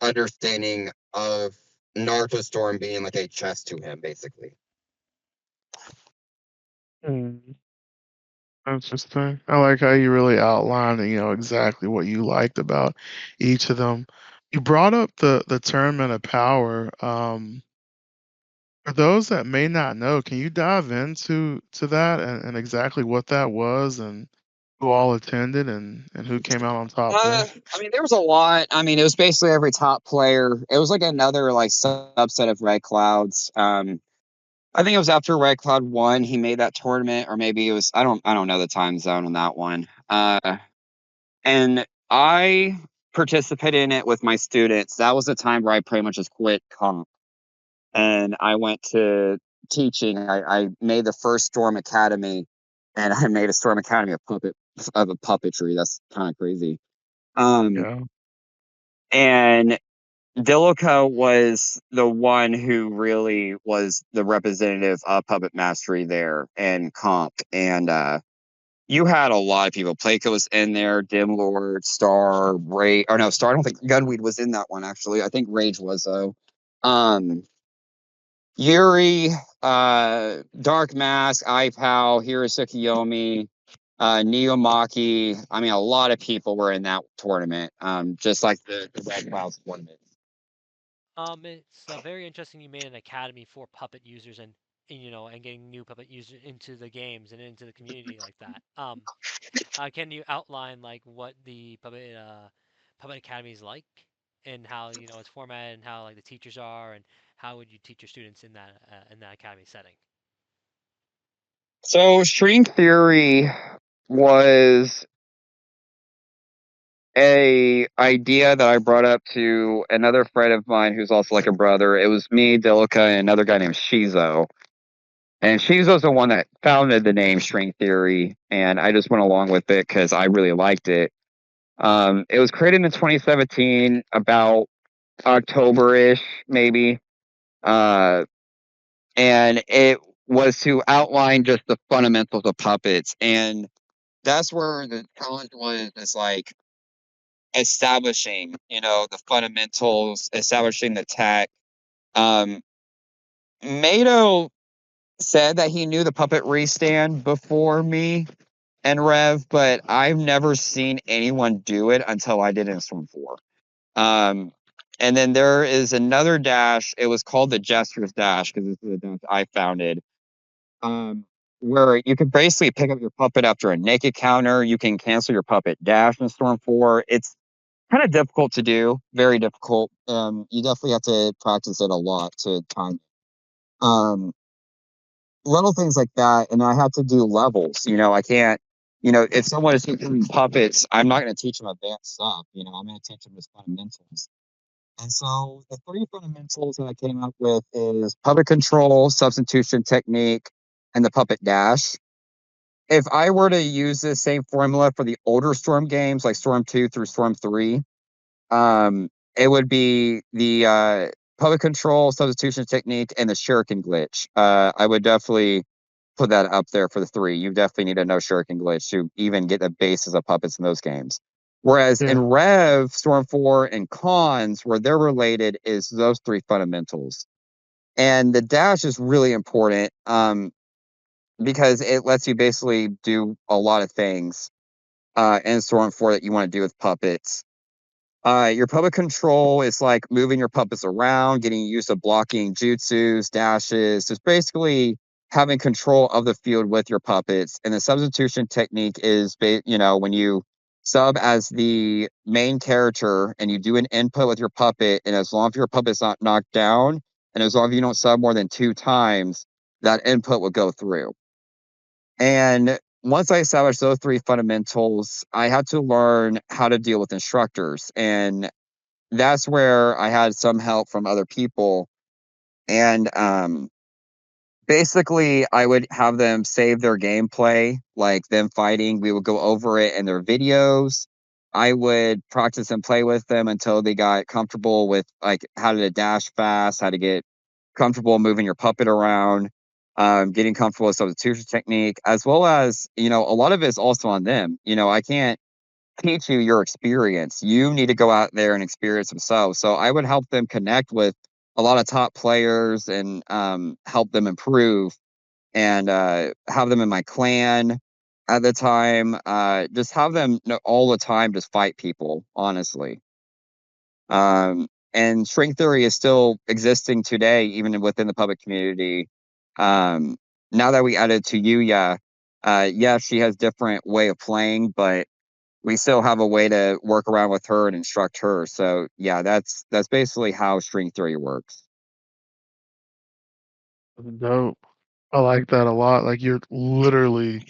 understanding of Naruto Storm being like a chess to him, basically. Hmm, interesting. I like how you really outlined, exactly what you liked about each of them. You brought up the tournament of power. For those that may not know, can you dive into that and exactly what that was and who all attended and who came out on top there? I mean, there was a lot. I mean, it was basically every top player. It was like another like subset of Red Clouds. I think it was after Red Cloud won, he made that tournament, or maybe it was I don't know the time zone on that one. And I participated in it with my students. That was the time where I pretty much just quit comp and I went to teaching. I made the first Storm Academy, and I made a Storm Academy of a puppetry. That's kind of crazy. Um, Yeah. and Dilico was the one who really was the representative of puppet mastery there and comp. And you had a lot of people. Placo was in there, Dim Lord, Star, Ray, or no, Star. I don't think Gunweed was in that one actually. I think Rage was though. Um, Yuri, Dark Mask, iPow, Hirasukiyomi, Neomaki. I mean, a lot of people were in that tournament, just like the Red Clouds tournament. It's very interesting you made an academy for puppet users and and getting new puppet users into the games and into the community like that. Can you outline like what the puppet academy is like and how it's formatted and how like the teachers are and how would you teach your students in that academy setting? So, string theory was a idea that I brought up to another friend of mine who's also like a brother. It was me, Dilica, and another guy named Shizo. And Shizo's the one that founded the name string theory, and I just went along with it because I really liked it. It was created in 2017, about October-ish, maybe. Uh, and it was to outline just the fundamentals of puppets. And that's where the challenge was, is like establishing, the fundamentals, establishing the tech. Um, Mato said that he knew the puppetry stand before me and Rev, but I've never seen anyone do it until I did it in Storm 4. Um, and then there is another dash. It was called the Jester's Dash because this is the dash I founded. Um, where you can basically pick up your puppet after a naked counter. You can cancel your puppet dash in Storm 4. It's kind of difficult to do, very difficult. You definitely have to practice it a lot to time. Um, Little things like that, and I had to do levels. I can't. If someone is teaching puppets, I'm not going to teach them advanced stuff. I'm going to teach them just fundamentals. And so the three fundamentals that I came up with is puppet control, substitution technique, and the puppet dash. If I were to use this same formula for the older Storm games, like Storm 2 through Storm 3, um, it would be the puppet control, substitution technique, and the shuriken glitch. I would definitely put that up there for the three. You definitely need to know shuriken glitch to even get the basis of puppets in those games. Whereas in Yeah. Rev, Storm 4, and Cons, where they're related, is those three fundamentals. And the dash is really important because it lets you basically do a lot of things in Storm 4 that you want to do with puppets. Your puppet control is like moving your puppets around, getting used to blocking jutsus, dashes, just basically having control of the field with your puppets. And the substitution technique is, when you sub as the main character and you do an input with your puppet, and as long as your puppet's not knocked down, and as long as you don't sub more than 2 times, that input will go through. And once I established those three fundamentals, I had to learn how to deal with instructors. And that's where I had some help from other people. And basically, I would have them save their gameplay, like them fighting. We would go over it in their videos. I would practice and play with them until they got comfortable with like how to dash fast, how to get comfortable moving your puppet around, getting comfortable with substitution technique, as well as, a lot of it is also on them. I can't teach you your experience. You need to go out there and experience themselves. So I would help them connect with a lot of top players and help them improve and have them in my clan at the time. Just have them all the time just fight people, honestly. And string theory is still existing today, even within the public community. Um, Now that we added to Yuya, Yeah, she has different way of playing, but we still have a way to work around with her and instruct her. So yeah, that's basically how string theory works. Dope. I like that a lot. Like you're literally,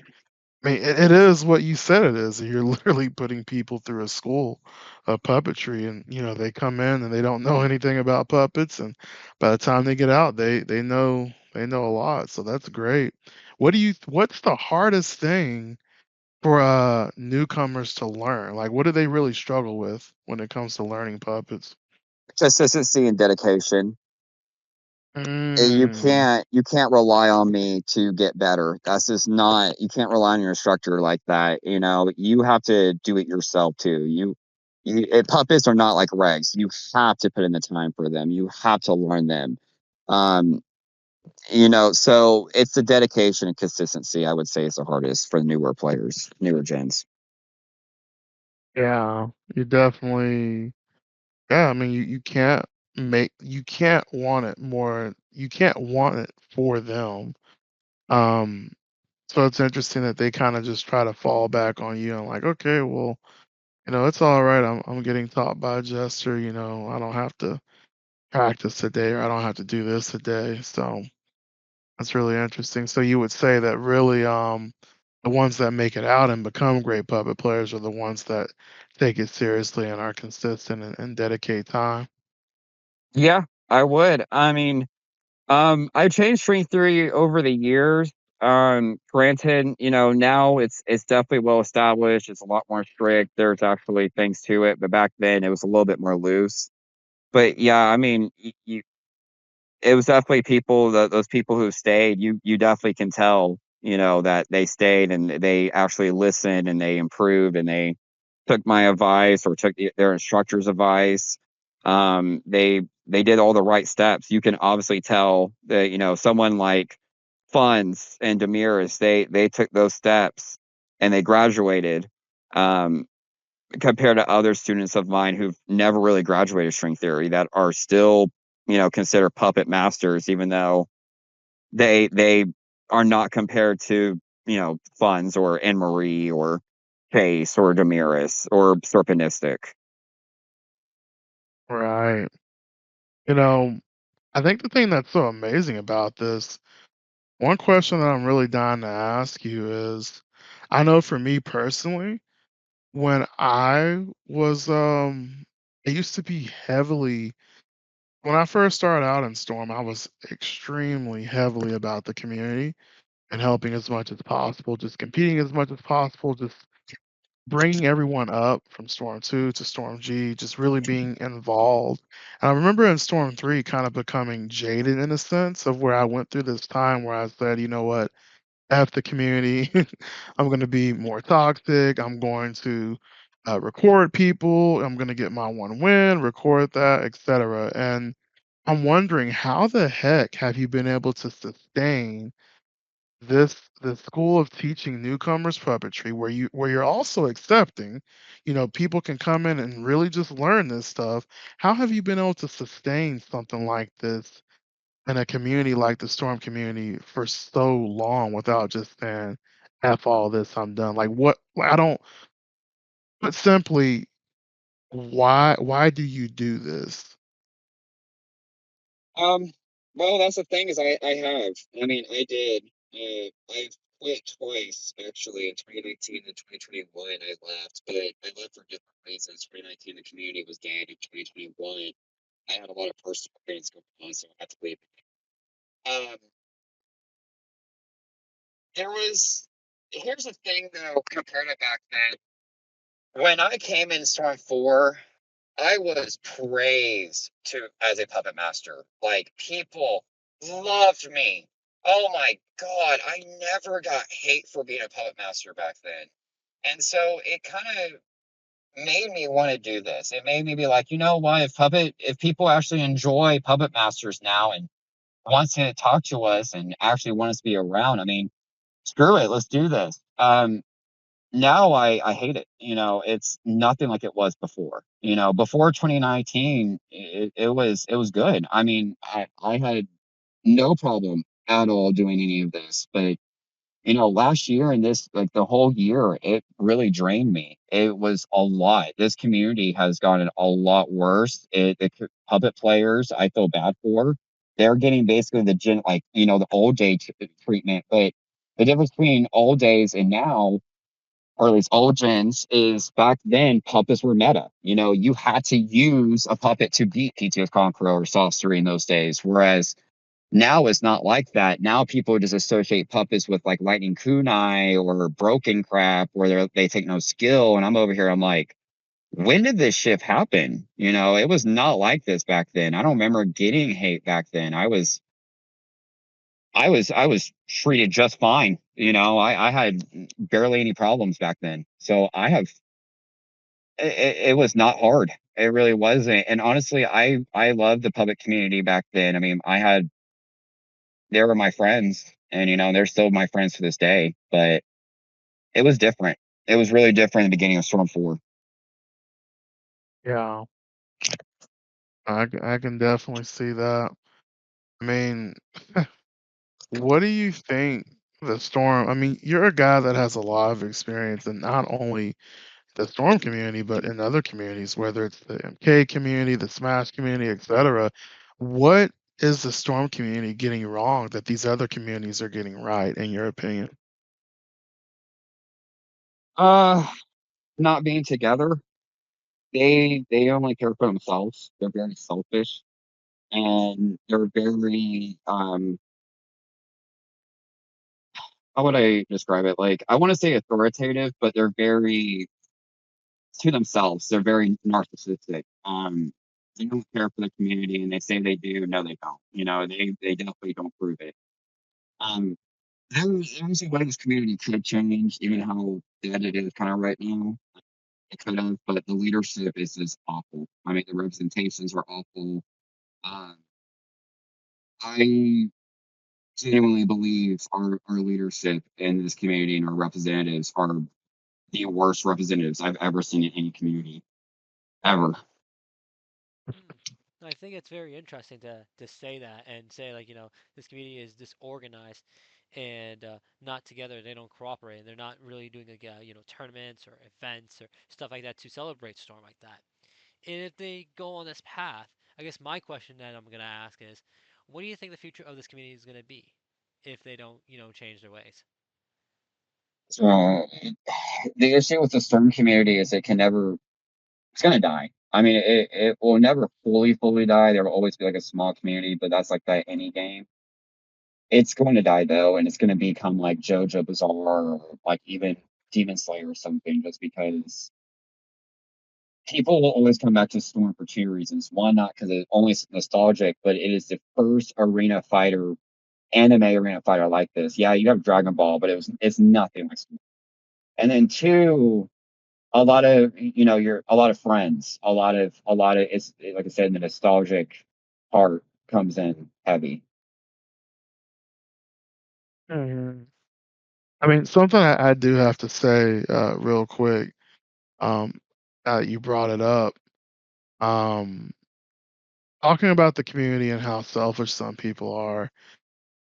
I mean, it is what you said it is. You're literally putting people through a school of puppetry, and they come in and they don't know anything about puppets, and by the time they get out, they know a lot. So that's great. What's the hardest thing for newcomers to learn? Like, what do they really struggle with when it comes to learning puppets? Consistency and dedication. Mm, You can't rely on me to get better. That's just not, you can't rely on your instructor like that. You have to do it yourself too. Puppets are not like regs. You have to put in the time for them. You have to learn them. Um, so it's the dedication and consistency, I would say, is the hardest for the newer players, newer gens. yeah, you definitely. Yeah, I mean, you can't want it more. You can't want it for them. Um, so it's interesting that they kind of just try to fall back on you and like, okay, well, it's all right. I'm getting taught by a Jester. I don't have to practice today, or I don't have to do this today. So that's really interesting. So you would say that really, the ones that make it out and become great puppet players are the ones that take it seriously and are consistent and dedicate time. Yeah, I would. I mean, I've changed string theory over the years. Granted, now it's definitely well established. It's a lot more strict. There's actually things to it, but back then it was a little bit more loose. But yeah, I mean, it was definitely those people who stayed. You definitely can tell, that they stayed and they actually listened and they improved and they took my advice or took their instructor's advice. They did all the right steps. You can obviously tell that someone like Funds and Demiris, they took those steps and they graduated. Um, Compared to other students of mine who've never really graduated string theory that are still, considered puppet masters, even though they are not compared to, Funds or Anne Marie or Chase or Demiris or Serpentistic. Right. You know, I think the thing that's so amazing about this, one question that I'm really dying to ask you is, I know for me personally, when I used to be heavily, when I first started out in Storm, I was extremely heavily about the community and helping as much as possible, just competing as much as possible, just bringing everyone up from Storm 2 to Storm G, just really being involved. And I remember in Storm 3 kind of becoming jaded in a sense of where I went through this time where I said, you know what, F the community. I'm going to be more toxic. I'm going to record people. I'm going to get my one win, record that, etc. And I'm wondering, how the heck have you been able to sustain the school of teaching newcomers puppetry where you're also accepting, people can come in and really just learn this stuff. How have you been able to sustain something like this in a community like the Storm community for so long without just saying, F all this, I'm done? Like, what, I don't, but simply, why do you do this? Um, well, that's the thing is I have. I mean, I did. I've quit twice actually in 2019 and 2021. I left, but I left for different reasons. 2019, the community was dead. In 2021, I had a lot of personal things going on, so I had to leave. Um, there was. Here's the thing though, compared to back then. When I came in Storm 4, I was praised to as a puppet master. Like people loved me. Oh my god, I never got hate for being a puppet master back then. And so it kind of made me want to do this. It made me be like, you know what, if people actually enjoy puppet masters now and wants to talk to us and actually want us to be around, I mean, screw it, let's do this. Now I hate it. It's nothing like it was before. Before 2019, it was good. I mean, I had no problem at all doing any of this, but Last year and this, like the whole year, it really drained me. It was a lot. This community has gotten a lot worse. Puppet players, I feel bad for. They're getting basically the old day treatment. But the difference between old days and now, or at least old gens, is back then puppets were meta. You had to use a puppet to beat PTS Conqueror or Soft 3 in those days. Whereas now it's not like that. Now people just associate puppets with like lightning kunai or broken crap where they take no skill. And I'm over here, I'm like, when did this shift happen? It was not like this back then. I don't remember getting hate back then. I was treated just fine. I had barely any problems back then. So it was not hard. It really wasn't. And honestly, I loved the public community back then. I mean, they were my friends, and they're still my friends to this day. But it was different. It was really different in the beginning of Storm 4. Yeah, I can definitely see that. I mean, what do you think the storm? I mean, you're a guy that has a lot of experience in not only the storm community, but in other communities, whether it's the MK community, the Smash community, etc. What is the storm community getting wrong that these other communities are getting right, in your opinion? Uh, Not being together. They only care for themselves. They're very selfish, and they're very how would I describe it? Like, I want to say authoritative, but they're very to themselves. They're very narcissistic. They don't care for the community, and they say they do. No, they don't. They definitely don't prove it. Um, there's a way this community could change, even how dead it is kind of right now. It could have, but the leadership is just awful. I mean, the representations are awful. Um, I genuinely believe our leadership in this community and our representatives are the worst representatives I've ever seen in any community ever. Hmm. I think it's very interesting to say that and say like this community is disorganized and not together. They don't cooperate and they're not really doing like tournaments or events or stuff like that to celebrate Storm like that. And if they go on this path, I guess my question that I'm gonna ask is, what do you think the future of this community is gonna be if they don't change their ways? So the issue with the Storm community is it's gonna die. I mean, it will never fully die. There will always be like a small community, but that's like that any game. It's going to die though, and it's going to become like JoJo Bizarre or like even Demon Slayer or something, just because people will always come back to Storm for two reasons. One, not because it's only nostalgic, but it is the first anime arena fighter like this. Yeah, you have Dragon Ball, but it's nothing like Storm. And then two, a lot of a lot of friends, a lot of it's like I said, the nostalgic part comes in heavy. Mhm. I mean, something I do have to say real quick. Um, you brought it up. Um, Talking about the community and how selfish some people are.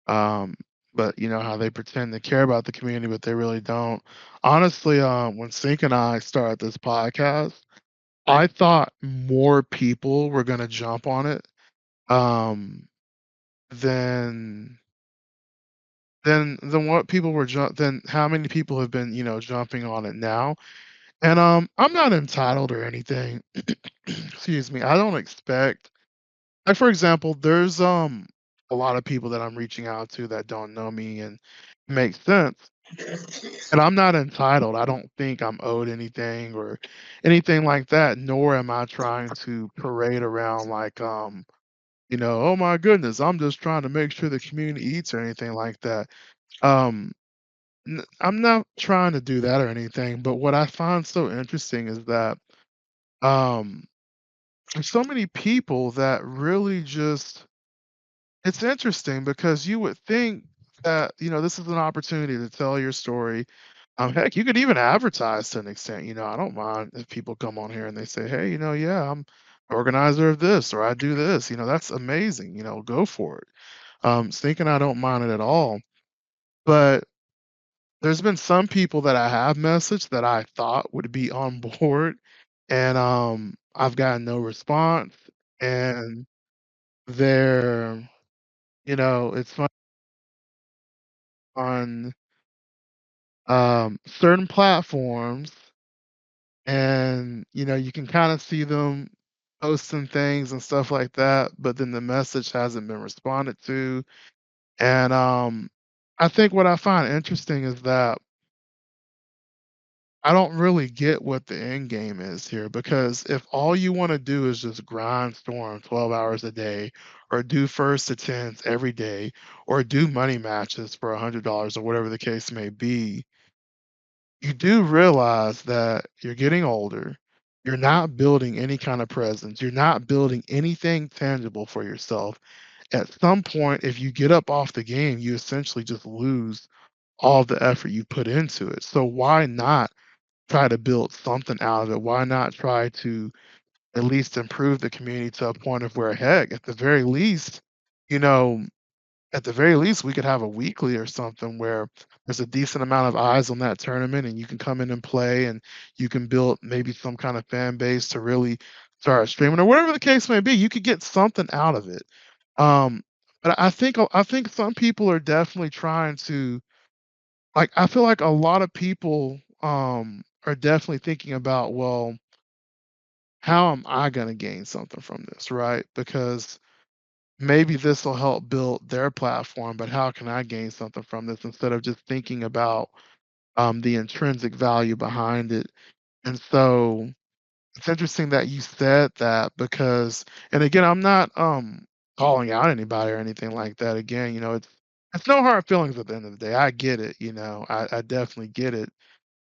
Um, but you know how they pretend to care about the community, but they really don't. Honestly, when Sync and I started this podcast, I thought more people were gonna jump on it um, than than what people were than how many people have been jumping on it now. And I'm not entitled or anything. Excuse me. I don't expect, like, for example, there's a lot of people that I'm reaching out to that don't know me, and it makes sense. And I'm not entitled. I don't think I'm owed anything or anything like that, nor am I trying to parade around like oh my goodness, I'm just trying to make sure the community eats or anything like that. Um I'm not trying to do that or anything, but what I find so interesting is that um there's so many people that really just, it's interesting because you would think that, this is an opportunity to tell your story. Heck, you could even advertise to an extent. I don't mind if people come on here and they say, hey, yeah, I'm organizer of this or I do this. That's amazing. Go for it. Thinking I don't mind it at all. But there's been some people that I have messaged that I thought would be on board, and I've gotten no response. And they're, it's fun on certain platforms, and you can kind of see them posting things and stuff like that, but then the message hasn't been responded to. And I think what I find interesting is that I don't really get what the end game is here, because if all you want to do is just grind Storm 12 hours a day, or do first to tens every day, or do money matches for $100 or whatever the case may be, you do realize that you're getting older. You're not building any kind of presence. You're not building anything tangible for yourself. At some point, if you get up off the game, you essentially just lose all the effort you put into it. So why not try to build something out of it? Why not try to at least improve the community to a point of where, heck, you know, at the very least, we could have a weekly or something where there's a decent amount of eyes on that tournament, and you can come in and play, and you can build maybe some kind of fan base to really start streaming, or whatever the case may be. You could get something out of it. Um, but I think some people are definitely trying to, like, I feel like a lot of people are definitely thinking about, well, how am I going to gain something from this, right? Because maybe this will help build their platform, but how can I gain something from this, instead of just thinking about the intrinsic value behind it? And so it's interesting that you said that, because, and again, I'm not calling out anybody or anything like that. Again, it's no hard feelings at the end of the day. I get it, I definitely get it.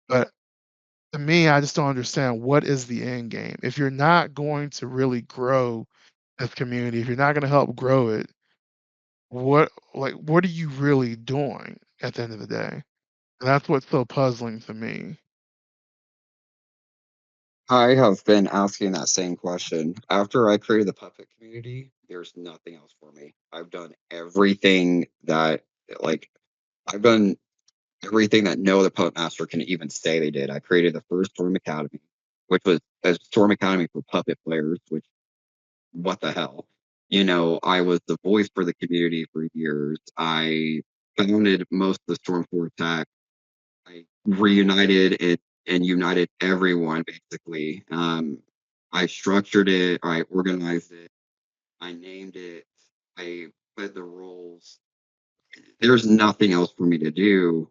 But to me, I just don't understand, what is the end game. If you're not going to really grow this community, if you're not going to help grow it, what are you really doing at the end of the day? And that's what's so puzzling to me. I have been asking that same question. After I created the puppet community, there's nothing else for me. I've done everything that, like, I've done everything that no other puppet master can even say they did. I created the first Storm Academy, which was a Storm Academy for puppet players, which, what the hell? I was the voice for the community for years. I founded most of the Storm Attack. I reunited it and united everyone basically. I structured it, I organized it, I named it, I put the roles. There's nothing else for me to do.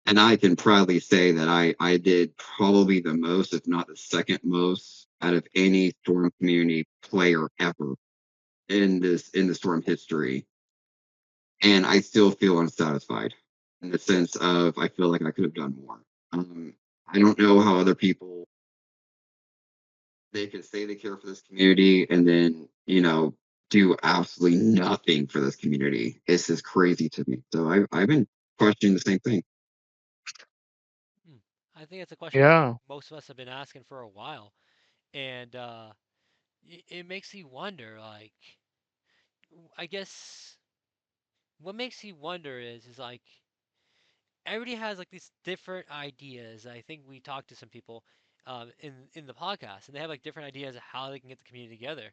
And I can proudly say that I did probably the most, if not the second most, out of any Storm community player ever in the Storm history. And I still feel unsatisfied, in the sense of I feel like I could have done more. Um, I don't know how other people, they can say they care for this community and then do absolutely nothing for this community. It's just crazy to me. So I've been questioning the same thing. Hmm. I think it's a question that Yeah. most of us have been asking for a while, and it makes you wonder. Like, I guess what makes you wonder is like everybody has like these different ideas. I think we talked to some people in the podcast, and they have like different ideas of how they can get the community together.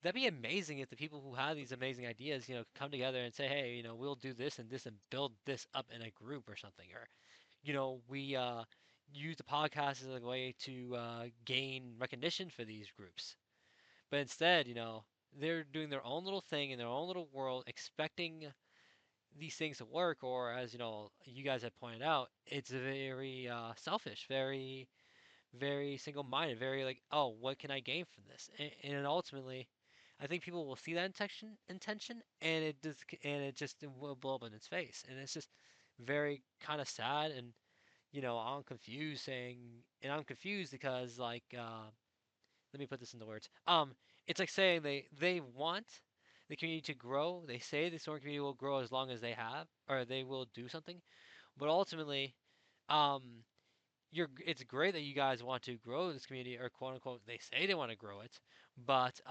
That'd be amazing if the people who have these amazing ideas, come together and say, hey, we'll do this and build this up in a group or something, or we use the podcast as a way to gain recognition for these groups. But instead, they're doing their own little thing in their own little world, expecting these things to work. Or, as you guys have pointed out, it's very selfish, very, very single-minded, very like, oh, what can I gain from this? And ultimately, I think people will see that intention, and it will blow up in its face, and it's just very kind of sad. And I'm confused because, like, let me put this into words. It's like saying they want the community to grow. They say the storm community will grow as long as they have, or they will do something. But ultimately, um, it's great that you guys want to grow this community, or quote unquote, they say they want to grow it. But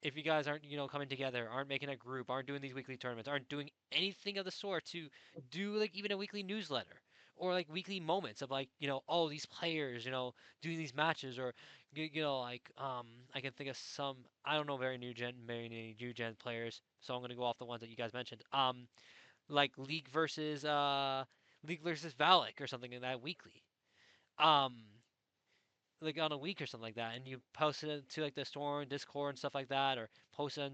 if you guys aren't, coming together, aren't making a group, aren't doing these weekly tournaments, aren't doing anything of the sort to do like even a weekly newsletter, or like weekly moments of like, oh, these players, doing these matches, or like I can think of some. I don't know very many new gen players, so I'm gonna go off the ones that you guys mentioned. Like League versus Valak or something like that weekly. Um, like on a week or something like that, and you post it to like the Storm Discord and stuff like that, or post on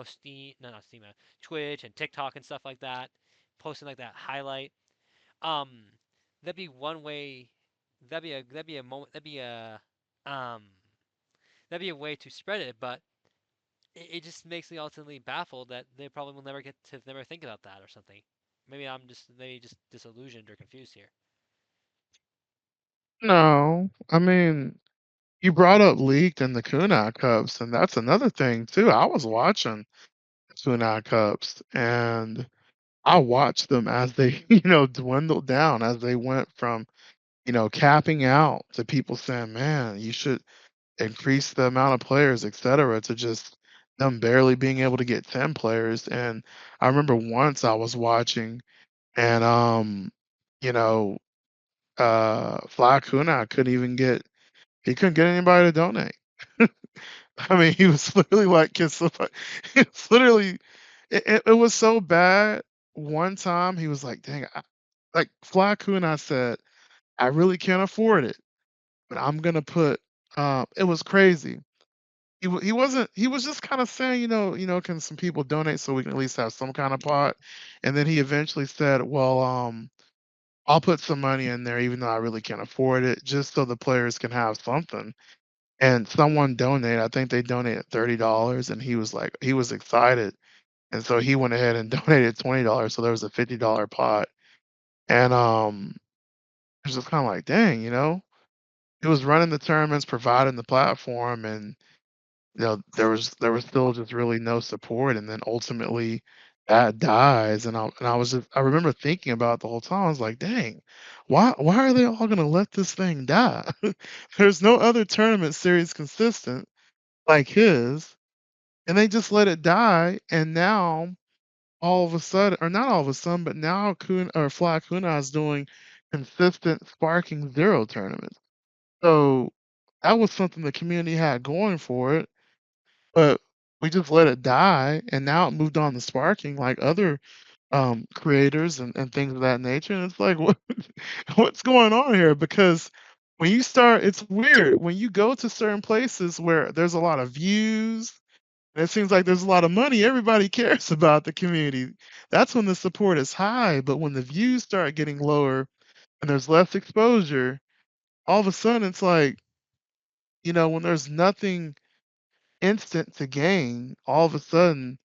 Steam, no, not Steam, Twitch and TikTok and stuff like that, posting like that highlight. Um, that'd be one way. That'd be a moment. Um that'd be a way to spread it, but it just makes me ultimately baffled that they probably will never get to never think about that or something. Maybe just disillusioned or confused here. No, I mean, you brought up Leaked and the Kunai Cups, and that's another thing too. I was watching the Kunai Cups, and I watched them as they, dwindled down as they went from, capping out to people saying, "Man, you should increase the amount of players, etc." to just them barely being able to get 10 players. And I remember once I was watching and you know, Fly Kuna couldn't even get he couldn't get anybody to donate. I mean, he was literally like, can somebody, it's literally, it was so bad. One time he was like, dang, like Fly Kuna said, I really can't afford it, but I'm gonna put, it was crazy. He wasn't, he was just kind of saying, can some people donate so we can at least have some kind of pot? And then he eventually said, well, I'll put some money in there even though I really can't afford it, just so the players can have something. And someone donated, I think they donated $30, and he was excited. And so he went ahead and donated $20, so there was a $50 pot. And it was just kind of like, dang, he was running the tournaments, providing the platform, and there was still just really no support. And then ultimately that dies. And I remember thinking about it the whole time. I was like, dang, why are they all gonna let this thing die? There's no other tournament series consistent like his, and they just let it die. And now all of a sudden, or not all of a sudden, but now Fly Kuna is doing consistent Sparking Zero tournaments. So that was something the community had going for it, but we just let it die, and now it moved on to Sparking like other creators and things of that nature. And it's like, what's going on here? Because when you start, it's weird when you go to certain places where there's a lot of views and it seems like there's a lot of money. Everybody cares about the community. That's when the support is high. But when the views start getting lower and there's less exposure, all of a sudden it's like, when there's nothing instant to gain, all of a sudden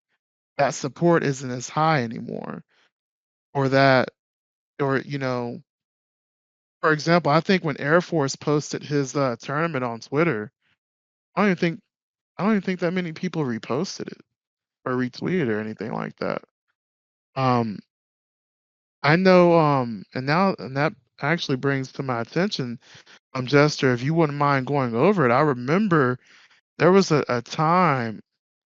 that support isn't as high anymore. Or that, or, for example, I think when Air Force posted his tournament on Twitter, I don't even think I don't even think that many people reposted it or retweeted or anything like that. Um, I know, and that actually brings to my attention, Jester, if you wouldn't mind going over it. I remember there was a time,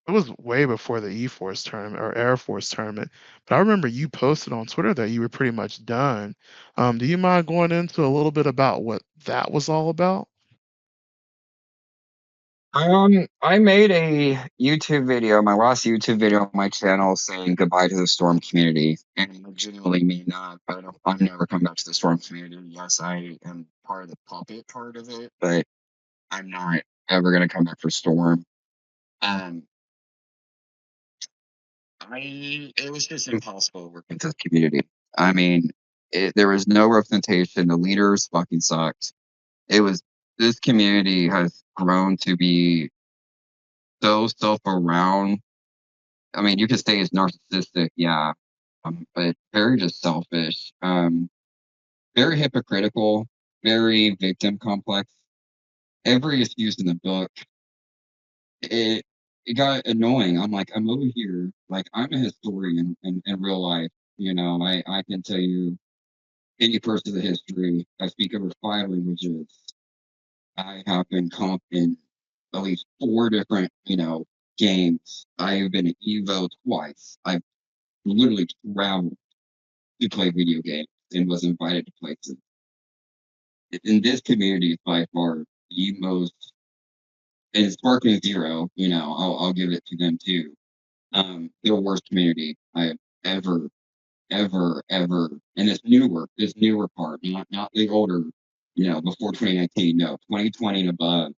it was way before the E-Force tournament or Air Force tournament, but I remember you posted on Twitter that you were pretty much done. Do you mind going into a little bit about what that was all about? I made a YouTube video, my last YouTube video on my channel, saying goodbye to the Storm community, and I genuinely mean that. I've never come back to the Storm community. Yes, I am part of the puppet part of it, but I'm not ever gonna come back for Storm. Um, it was just impossible to work with the community. I mean, there was no representation. The leaders fucking sucked. It was This community has grown to be so self-around. I mean, you could say it's narcissistic, yeah, but very just selfish, very hypocritical, very victim complex. Every excuse in the book, it it got annoying. I'm like, I'm over here, like I'm a historian in real life. I can tell you any person of the history. I speak over 5 languages. I have been comp in at least 4 different, games. I have been at Evo twice. I've literally traveled to play video games. and was invited to places. In this community is by far the most, and Sparking Zero, I'll give it to them too. The worst community I have ever, ever, and this newer part, not the older, before 2019, no, 2020 and above,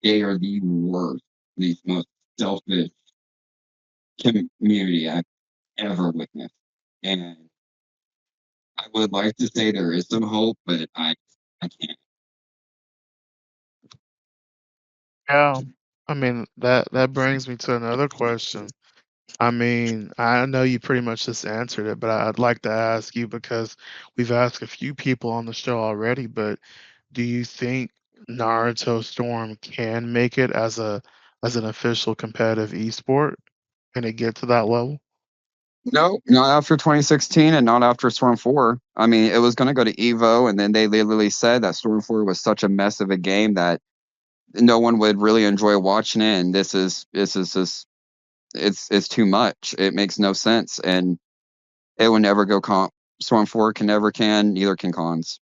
they are the worst, the most selfish community I've ever witnessed. And I would like to say there is some hope, but I can't. Yeah. I mean, that brings me to another question. I mean, I know you pretty much just answered it, but I'd like to ask you because we've asked a few people on the show already, but do you think Naruto Storm can make it as an official competitive esport? Can it get to that level? No, not after 2016 and not after Storm 4. I mean, it was going to go to Evo, and then they literally said that Storm 4 was such a mess of a game that no one would really enjoy watching it. And this is just it's too much. It makes no sense, and it will never go comp. Storm 4 can never can, neither can cons.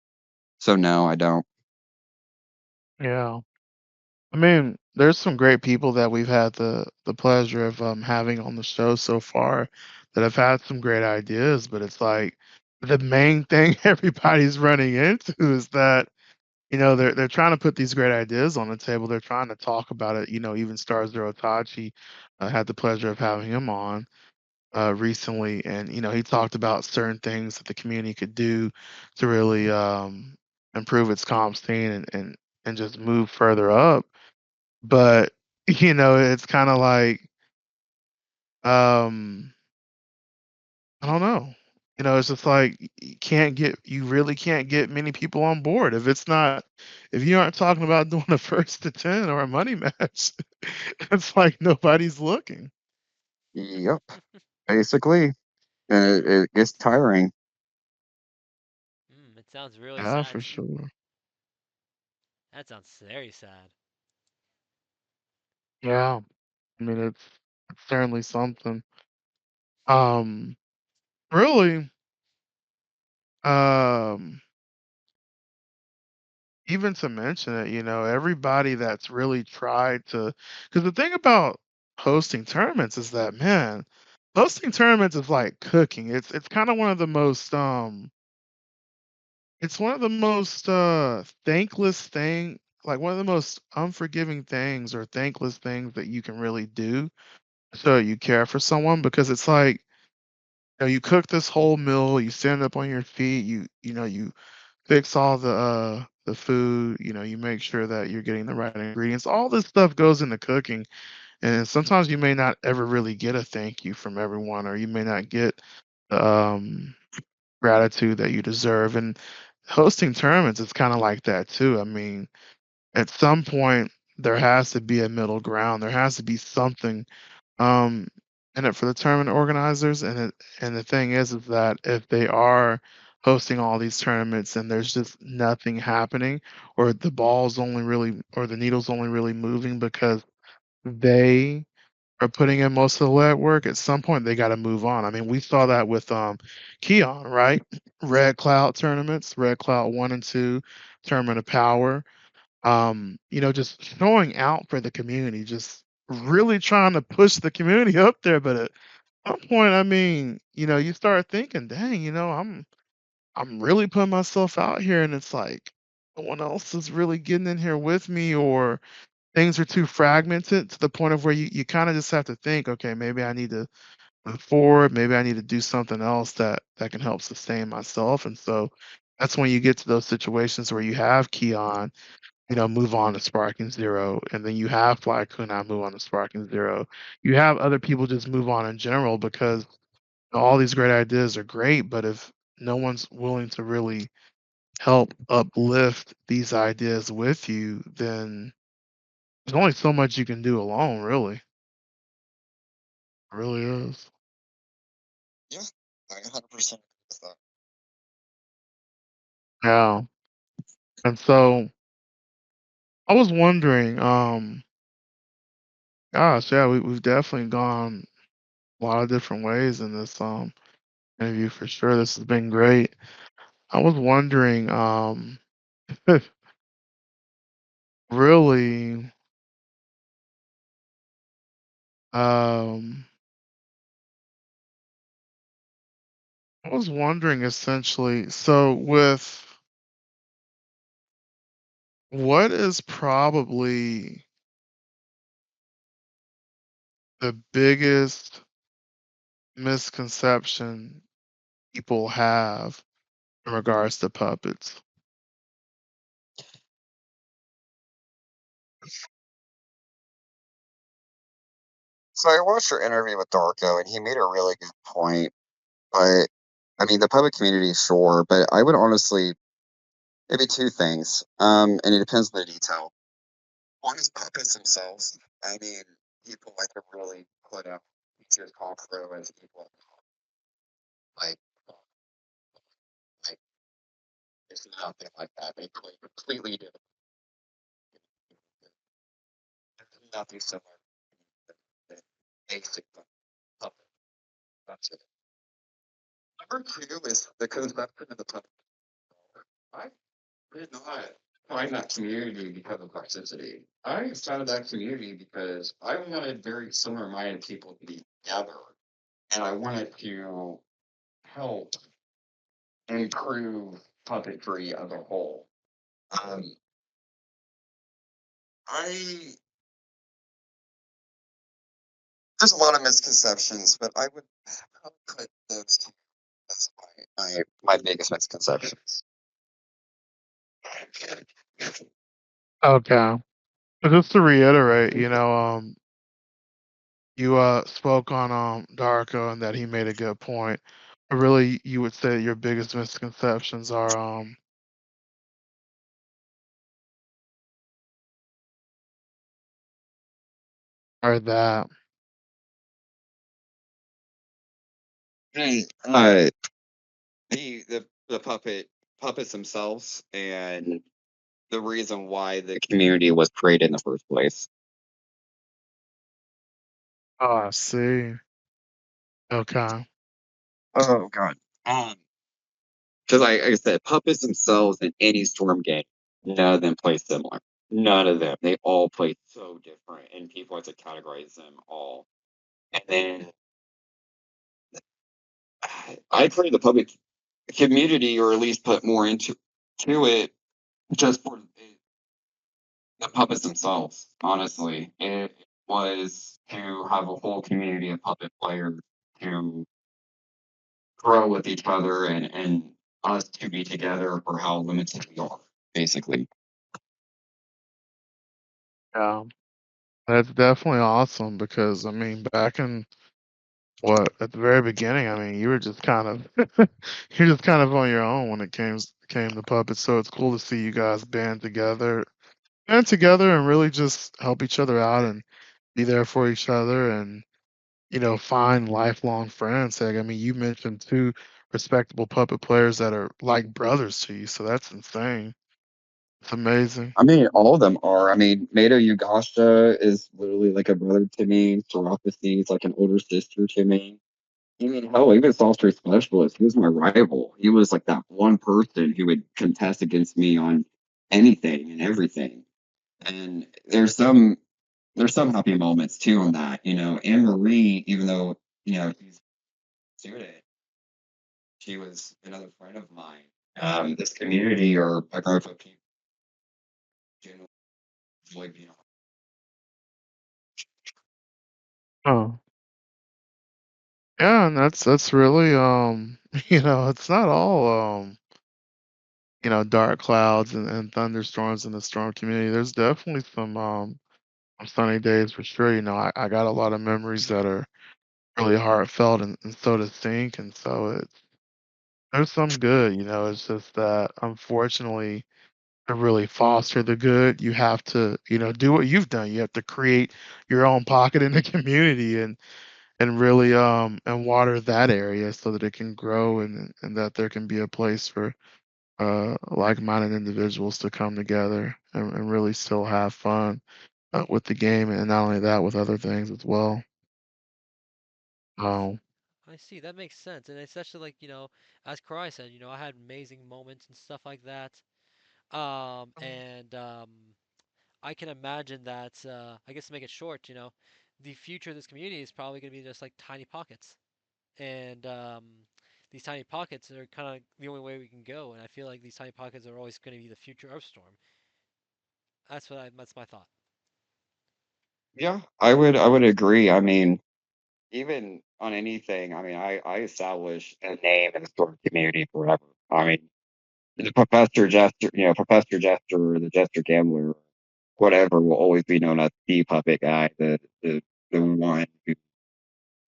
So no, I don't. Yeah. I mean, there's some great people that we've had the pleasure of having on the show so far that have had some great ideas, but it's like the main thing everybody's running into is that they're trying to put these great ideas on the table. They're trying to talk about it. Even Star Zero Tachi had the pleasure of having him on recently, and he talked about certain things that the community could do to really improve its comp scene and just move further up. But it's kind of like um, I don't know. It's just like you really can't get many people on board if you aren't talking about doing a first to 10 or a money match. It's like nobody's looking. Yep, basically, and it gets tiring. It sounds really Yeah, sad. for sure. That sounds very sad. Yeah, I mean it's certainly something. Um, really, um, even to mention it, everybody that's really tried to, because the thing about hosting tournaments is that, man, hosting tournaments is like cooking. It's kind of one of the most it's one of the most thankless thing, like one of the most unforgiving things or thankless things that you can really do. So you care for someone because it's like, you cook this whole meal, you stand up on your feet, you fix all the food, you make sure that you're getting the right ingredients. All this stuff goes into cooking, and sometimes you may not ever really get a thank you from everyone, or you may not get the gratitude that you deserve. And hosting tournaments is kind of like that too. I mean, at some point there has to be a middle ground. There has to be something um in it for the tournament organizers, and the thing is that if they are hosting all these tournaments and there's just nothing happening, or the ball's only really or the needle's only really moving because they are putting in most of the legwork, at some point they got to move on. I mean, we saw that with Keon, right? Red Cloud tournaments, Red Cloud 1 and 2, Tournament of Power, just showing out for the community, just really trying to push the community up there. But at some point, I mean, you start thinking, dang, I'm really putting myself out here, and it's like no one else is really getting in here with me, or things are too fragmented to the point of where you kind of just have to think, okay, maybe I need to move forward, maybe I need to do something else that can help sustain myself. And so that's when you get to those situations where you have Keon move on to Sparking Zero, and then you have Fly Kunai move on to Sparking Zero. You have other people just move on in general because all these great ideas are great, but if no one's willing to really help uplift these ideas with you, then there's only so much you can do alone, really. It really is. Yeah, I 100% agree with that. Yeah. And so I was wondering, gosh, yeah, we've definitely gone a lot of different ways in this. interview for sure. This has been great. I was wondering, really, um, I was wondering essentially, so with what is probably the biggest misconception people have in regards to puppets? So I watched your interview with Darko, and he made a really good point. But I mean, the public community, sure, but I would honestly maybe two things. And it depends on the detail. One is puppets themselves. I mean, people like to really put up to talk through as people like like it's nothing like that. They play completely different, nothing similar to the basic puppet. That's it. Number two is the conception of the puppet. I did not find that community because of toxicity. I found that community because I wanted very similar minded people to be together, and I wanted to help improve puppetry as a whole. Um, I there's a lot of misconceptions, but I would probably put those two as my biggest misconceptions. Okay. Just to reiterate, you spoke on Darko and that he made a good point. Really, you would say your biggest misconceptions are that. Right. The puppets themselves and the reason why the community was created in the first place. Oh, I see. Okay. Oh god. Because like I said, puppets themselves in any storm game, none of them play similar. None of them. They all play so different, and people have to categorize them all. And then I pray the public community, or at least put more into it, just for the puppets themselves. Honestly, it was to have a whole community of puppet players to grow with each other and us to be together for how limited we are, basically. Yeah. That's definitely awesome because I mean, back in what at the very beginning, I mean, you were just kind of you're just kind of on your own when it came to puppets. So it's cool to see you guys band together and really just help each other out and be there for each other and find lifelong friends. Like, I mean, you mentioned two respectable puppet players that are like brothers to you, so that's insane. It's amazing. I mean, all of them are. I mean, Mato Yugasha is literally like a brother to me. Teropathy is like an older sister to me. I mean, hell, even Software Specialist, he was my rival. He was like that one person who would contest against me on anything and everything. And there's some happy moments too on that. Anne Marie, even though, she's a student, she was another friend of mine. This community or a group of people generally enjoy being. Oh, yeah, and that's really it's not all dark clouds and thunderstorms in the storm community. There's definitely some sunny days for sure. I got a lot of memories that are really heartfelt and so distinct, and so there's some good. It's just that unfortunately to really foster the good, you have to, do what you've done. You have to create your own pocket in the community and really and water that area so that it can grow and that there can be a place for like-minded individuals to come together and really still have fun with the game and not only that with other things as well. Um, Oh I see. That makes sense, and especially like as CaRai said, I had amazing moments and stuff like that. And I can imagine that. I guess to make it short, the future of this community is probably going to be just like tiny pockets, and these tiny pockets are kind of the only way we can go. And I feel like these tiny pockets are always going to be the future of Storm. That's my thought. Yeah, I would agree. I mean, even on anything, I mean, I establish a name in the Storm community forever. I mean, the Professor Jester, Professor Jester, the Jester Gambler, whatever, will always be known as the puppet guy, the one who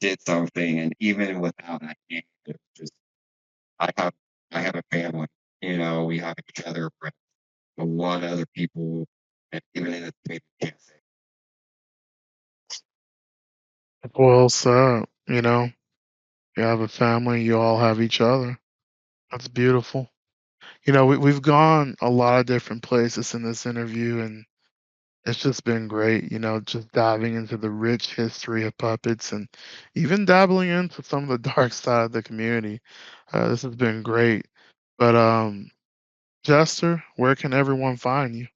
did something, and even without that name, it's just I have I have a family, we have each other, but a lot of other people, and even in the community can't say. Well said. You have a family, you all have each other. That's beautiful. We've gone a lot of different places in this interview, and it's just been great, just diving into the rich history of puppets and even dabbling into some of the dark side of the community. This has been great. But Jester, where can everyone find you?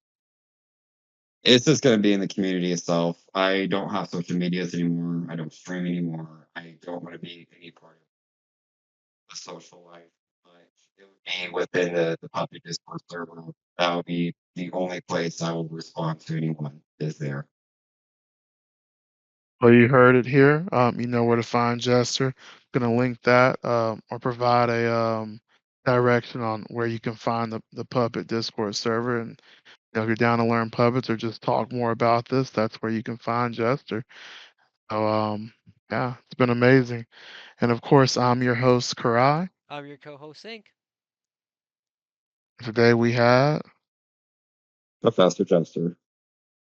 It's just going to be in the community itself. I don't have social medias anymore. I don't stream anymore. I don't want to be any part of the social life. But it would be within the public Discord server. That would be the only place I will respond to anyone is there. Well, you heard it here. You know where to find Jester. Gonna link that or provide a direction on where you can find the Puppet Discord server. And if you're down to learn puppets or just talk more about this, that's where you can find Jester. So yeah, it's been amazing. And of course, I'm your host, CaRai. I'm your co-host Sync. Today we had Professor Jester.